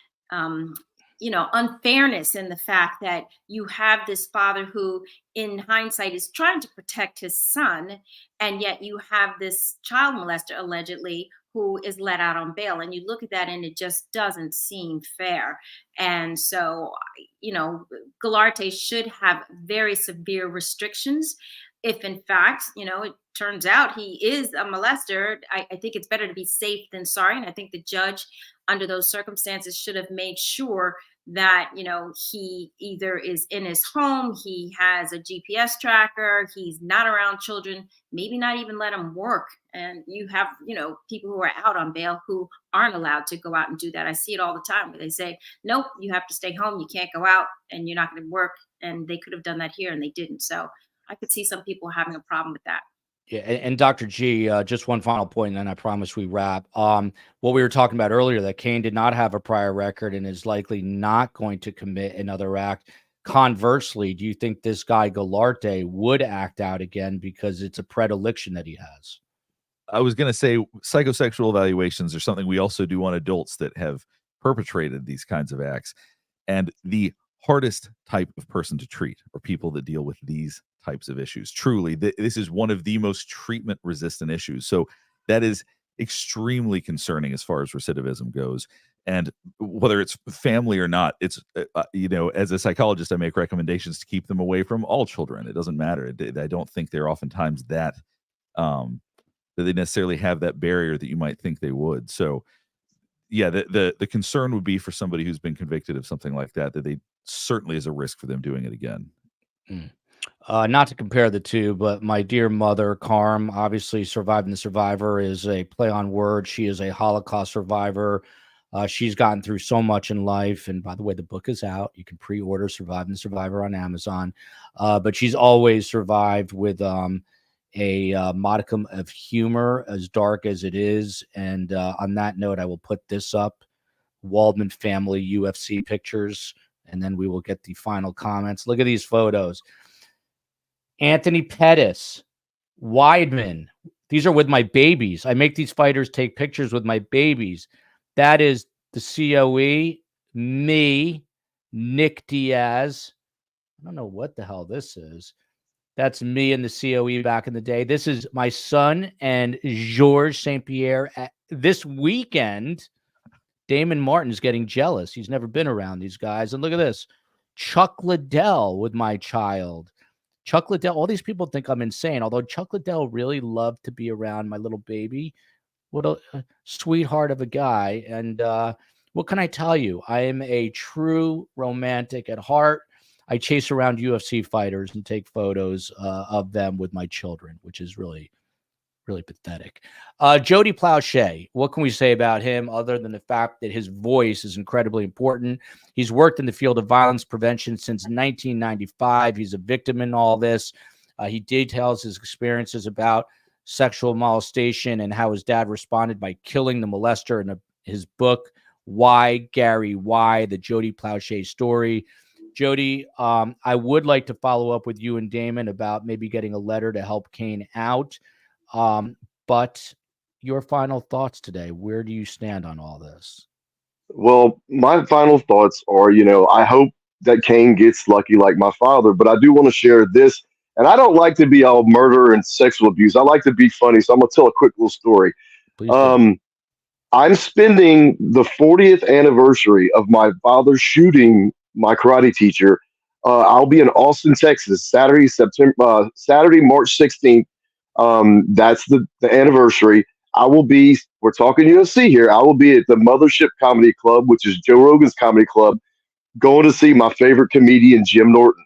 unfairness in the fact that you have this father who, in hindsight, is trying to protect his son, and yet you have this child molester, allegedly, who is let out on bail. And you look at that and it just doesn't seem fair. And so, Galarte should have very severe restrictions. If in fact, it turns out he is a molester, I think it's better to be safe than sorry. And I think the judge, under those circumstances, should have made sure that, he either is in his home, he has a GPS tracker, he's not around children, maybe not even let him work. And you have, people who are out on bail who aren't allowed to go out and do that. I see it all the time where they say, nope, you have to stay home, you can't go out, and you're not going to work. And they could have done that here and they didn't. So I could see some people having a problem with that. Yeah, and Dr. G, just one final point, and then I promise we wrap. What we were talking about earlier, that Cain did not have a prior record and is likely not going to commit another act. Conversely, do you think this guy Galarte would act out again because it's a predilection that he has? I was going to say psychosexual evaluations are something we also do on adults that have perpetrated these kinds of acts. And the hardest type of person to treat are people that deal with these types of issues. Truly, this is one of the most treatment-resistant issues. So that is extremely concerning as far as recidivism goes. And whether it's family or not, it's, as a psychologist, I make recommendations to keep them away from all children. It doesn't matter. I don't think they're oftentimes that they necessarily have that barrier that you might think they would. So yeah, the concern would be for somebody who's been convicted of something like that they certainly is a risk for them doing it again. Not to compare the two, but my dear mother, Carm, obviously Surviving the Survivor is a play on words. She is a Holocaust survivor. She's gotten through so much in life. And by the way, the book is out. You can pre-order Surviving the Survivor on Amazon. But she's always survived with a modicum of humor, as dark as it is. And on that note, I will put this up, Waldman family UFC pictures, and then we will get the final comments. Look at these photos. Anthony Pettis, Weidman. These are with my babies. I make these fighters take pictures with my babies. That is the COE, me, Nick Diaz. I don't know what the hell this is. That's me in the COE back in the day. This is my son and Georges St. Pierre. This weekend, Damon Martin's getting jealous. He's never been around these guys. And look at this. Chuck Liddell with my child. Chuck Liddell, all these people think I'm insane, although Chuck Liddell really loved to be around my little baby. What a sweetheart of a guy. And what can I tell you? I am a true romantic at heart. I chase around UFC fighters and take photos of them with my children, which is really, really pathetic. JODY PLAUCHE, what can we say about him other than the fact that his voice is incredibly important? He's worked in the field of violence prevention since 1995. He's a victim in all this. He details his experiences about sexual molestation and how his dad responded by killing the molester in his book, Why, Gary, Why, the JODY PLAUCHE story. Jody, I would like to follow up with you and Damon about maybe getting a letter to help Cain out. But your final thoughts today, where do you stand on all this? Well, my final thoughts are, I hope that Cain gets lucky like my father, but I do want to share this. And I don't like to be all murder and sexual abuse. I like to be funny. So I'm going to tell a quick little story. Please do. I'm spending the 40th anniversary of my father shooting my karate teacher. I'll be in Austin, Texas, Saturday, March 16th. That's the anniversary. We're talking UFC here. I will be at the Mothership Comedy Club, which is Joe Rogan's comedy club, going to see my favorite comedian, Jim Norton.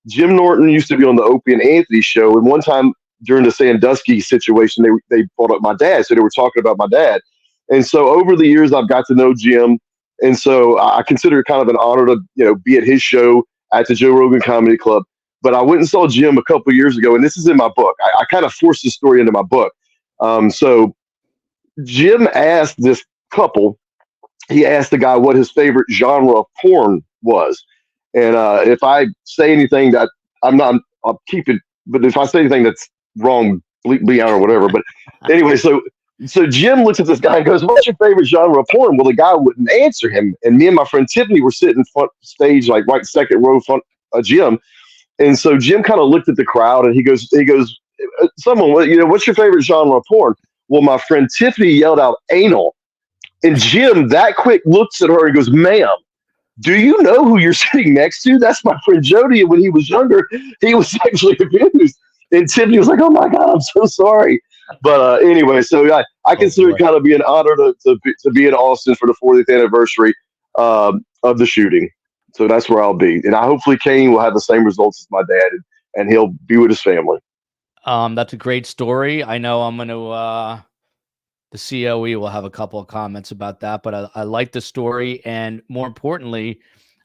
Jim Norton used to be on the Opie and Anthony show. And one time during the Sandusky situation, they brought up my dad. So they were talking about my dad. And so over the years, I've got to know Jim. And so I consider it kind of an honor to, be at his show at the Joe Rogan Comedy Club. But I went and saw Jim a couple of years ago, and this is in my book. I kind of forced this story into my book. So Jim asked this couple, he asked the guy what his favorite genre of porn was. And if I say anything that I'll keep it. But if I say anything that's wrong, bleep me out or whatever. But anyway, so Jim looks at this guy and goes, "What's your favorite genre of porn?" Well, the guy wouldn't answer him. And me and my friend Tiffany were sitting front stage, like right second row front of Jim. And so Jim kind of looked at the crowd and he goes, "Someone, what's your favorite genre of porn?" Well, my friend Tiffany yelled out anal. And Jim that quick looks at her and goes, "Ma'am, do you know who you're sitting next to? That's my friend Jody. And when he was younger, he was sexually abused." And Tiffany was like, "Oh my God, I'm so sorry." But anyway, so I consider it kind of be an honor to be in Austin for the 40th anniversary of the shooting. So that's where I'll be. And hopefully Cain will have the same results as my dad and he'll be with his family. That's a great story. I know I'm going to, the COE will have a couple of comments about that, but I like the story. And more importantly,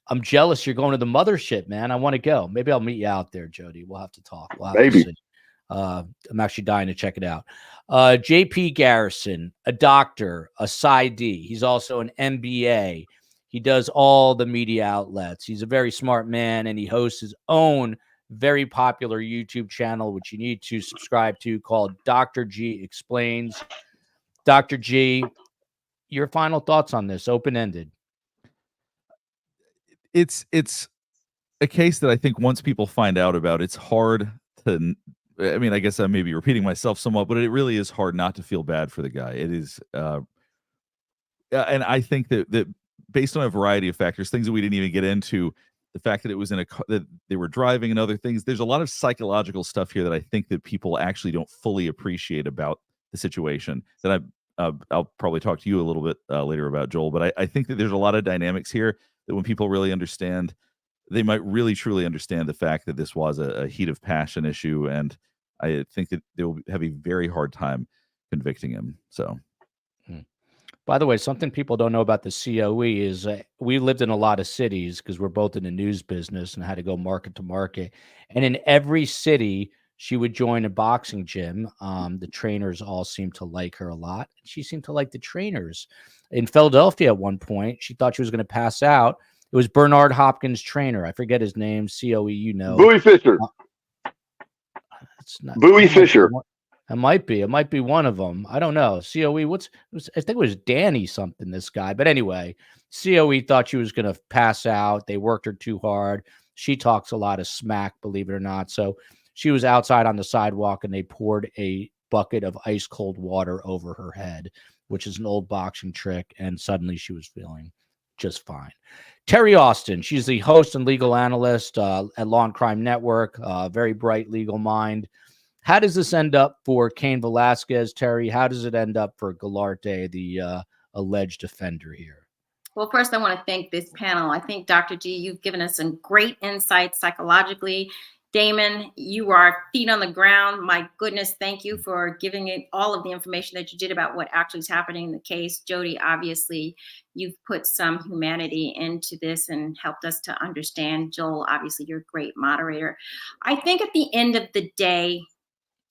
I'm jealous you're going to the Mothership, man. I want to go. Maybe I'll meet you out there, Jody. We'll have to talk. Maybe. I'm actually dying to check it out. JP Garrison, a doctor, a Psy.D. He's also an MBA. He does all the media outlets. He's a very smart man, and he hosts his own very popular YouTube channel, which you need to subscribe to, called Dr. G Explains. Dr. G, your final thoughts on this, open-ended. It's a case that I think once people find out about, it's hard to, I mean, I guess I may be repeating myself somewhat, but it really is hard not to feel bad for the guy. It is And I think that based on a variety of factors, things that we didn't even get into, the fact that it was in a car, that they were driving and other things, there's a lot of psychological stuff here that I think that people actually don't fully appreciate about the situation. That I'll probably talk to you a little bit later about, Joel, but I think that there's a lot of dynamics here that when people really understand, they might really truly understand the fact that this was a heat of passion issue, and I think that they will have a very hard time convicting him. So. By the way, something people don't know about the COE is we lived in a lot of cities because we're both in the news business and had to go market to market. And in every city, she would join a boxing gym. The trainers all seemed to like her a lot. She seemed to like the trainers. In Philadelphia at one point, she thought she was going to pass out. It was Bernard Hopkins' trainer. I forget his name. COE, you know. Bowie Fisher. It's not Bowie Fisher. It might be. It might be one of them. I don't know. COE, I think it was Danny something, this guy. But anyway, COE thought she was going to pass out. They worked her too hard. She talks a lot of smack, believe it or not. So she was outside on the sidewalk, and they poured a bucket of ice cold water over her head, which is an old boxing trick. And suddenly she was feeling just fine. TERRI Austin, she's the host and legal analyst at Law and Crime Network, very bright legal mind. How does this end up for Cain Velasquez, TERRI? How does it end up for Goularte, the alleged offender here? Well, first, I want to thank this panel. I think, Dr. G, you've given us some great insights psychologically. Damon, you are feet on the ground. My goodness, thank you for giving it all of the information that you did about what actually is happening in the case. Jody, obviously, you've put some humanity into this and helped us to understand. Joel, obviously, you're a great moderator. I think at the end of the day,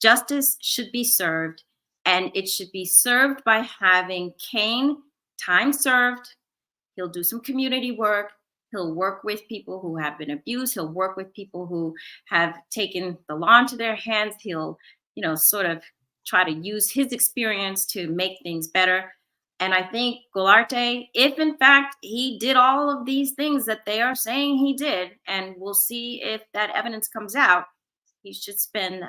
justice should be served, and it should be served by having Cain time served. He'll do some community work. He'll work with people who have been abused. He'll work with people who have taken the law into their hands. He'll, sort of try to use his experience to make things better. And I think Goularte, if in fact he did all of these things that they are saying he did, and we'll see if that evidence comes out, he should spend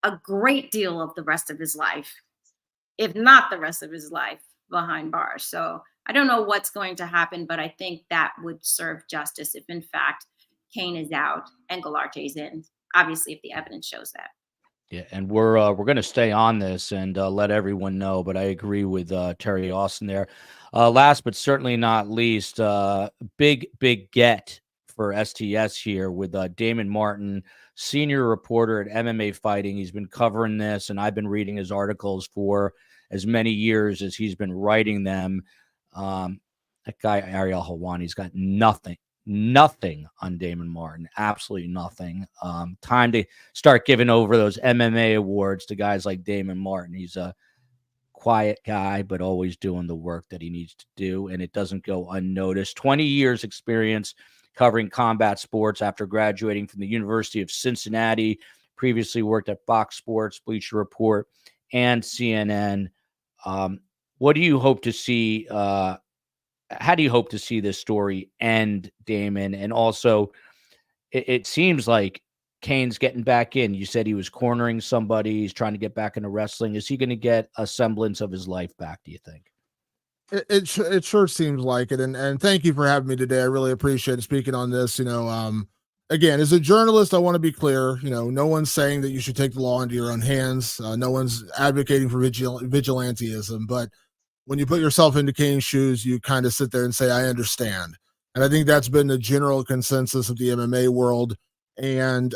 a great deal of the rest of his life, if not the rest of his life, behind bars. So I don't know what's going to happen, but I think that would serve justice if in fact Cain is out and Goularte's in, obviously if the evidence shows that. Yeah, and we're going to stay on this and let everyone know, but I agree with TERRI Austin there. Last but certainly not least, big get for STS here with Damon Martin, senior reporter at MMA Fighting. He's been covering this, and I've been reading his articles for as many years as he's been writing them. That guy, Ariel Helwani's got nothing on Damon Martin, absolutely nothing. Time to start giving over those MMA awards to guys like Damon Martin. He's a quiet guy, but always doing the work that he needs to do, and it doesn't go unnoticed. 20 years experience covering combat sports after graduating from the University of Cincinnati, previously worked at Fox Sports, Bleacher Report, and CNN. What do you hope to see? How do you hope to see this story end, Damon? And also, it seems like Cain's getting back in. You said he was cornering somebody. He's trying to get back into wrestling. Is he going to get a semblance of his life back, do you think? It sure seems like it. And thank you for having me today. I really appreciate speaking on this. Again, as a journalist, I want to be clear, no one's saying that you should take the law into your own hands. No one's advocating for vigilantism, but when you put yourself into Cain's shoes, you kind of sit there and say, I understand. And I think that's been the general consensus of the MMA world. And,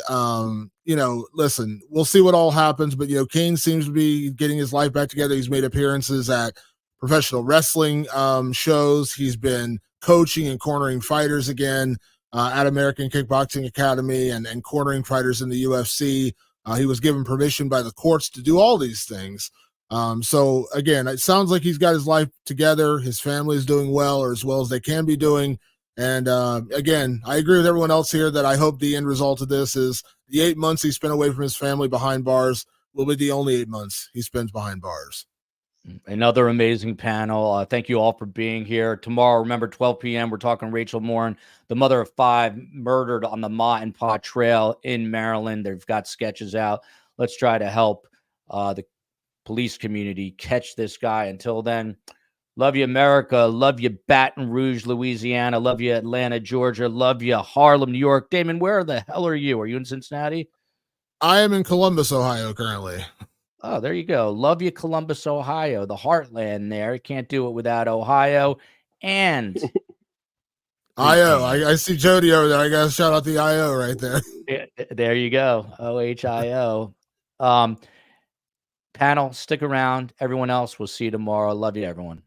listen, we'll see what all happens, but, Cain seems to be getting his life back together. He's made appearances at professional wrestling shows. He's been coaching and cornering fighters again at American Kickboxing Academy and cornering fighters in the UFC. He was given permission by the courts to do all these things. So again, it sounds like he's got his life together. His family is doing well, or as well as they can be doing. And again, I agree with everyone else here that I hope the end result of this is the 8 months he spent away from his family behind bars will be the only 8 months he spends behind bars. Another amazing panel. Thank you all for being here. Tomorrow, remember, 12 p.m., we're talking Rachel Morin, the mother of 5, murdered on the Ma and Pa Trail in Maryland. They've got sketches out. Let's try to help the police community catch this guy. Until then, Love you, America. Love you, Baton Rouge, Louisiana. Love you, Atlanta, Georgia. Love you, Harlem, New York. Damon, where the hell are you? Are you in Cincinnati? I am in Columbus, Ohio, currently. Oh, there you go. Love you, Columbus, Ohio, the heartland there. Can't do it without Ohio. And IO. I see Jody over there. I got to shout out the IO right there. there you go. OHIO. Panel, stick around. Everyone else, we'll see you tomorrow. Love you, everyone.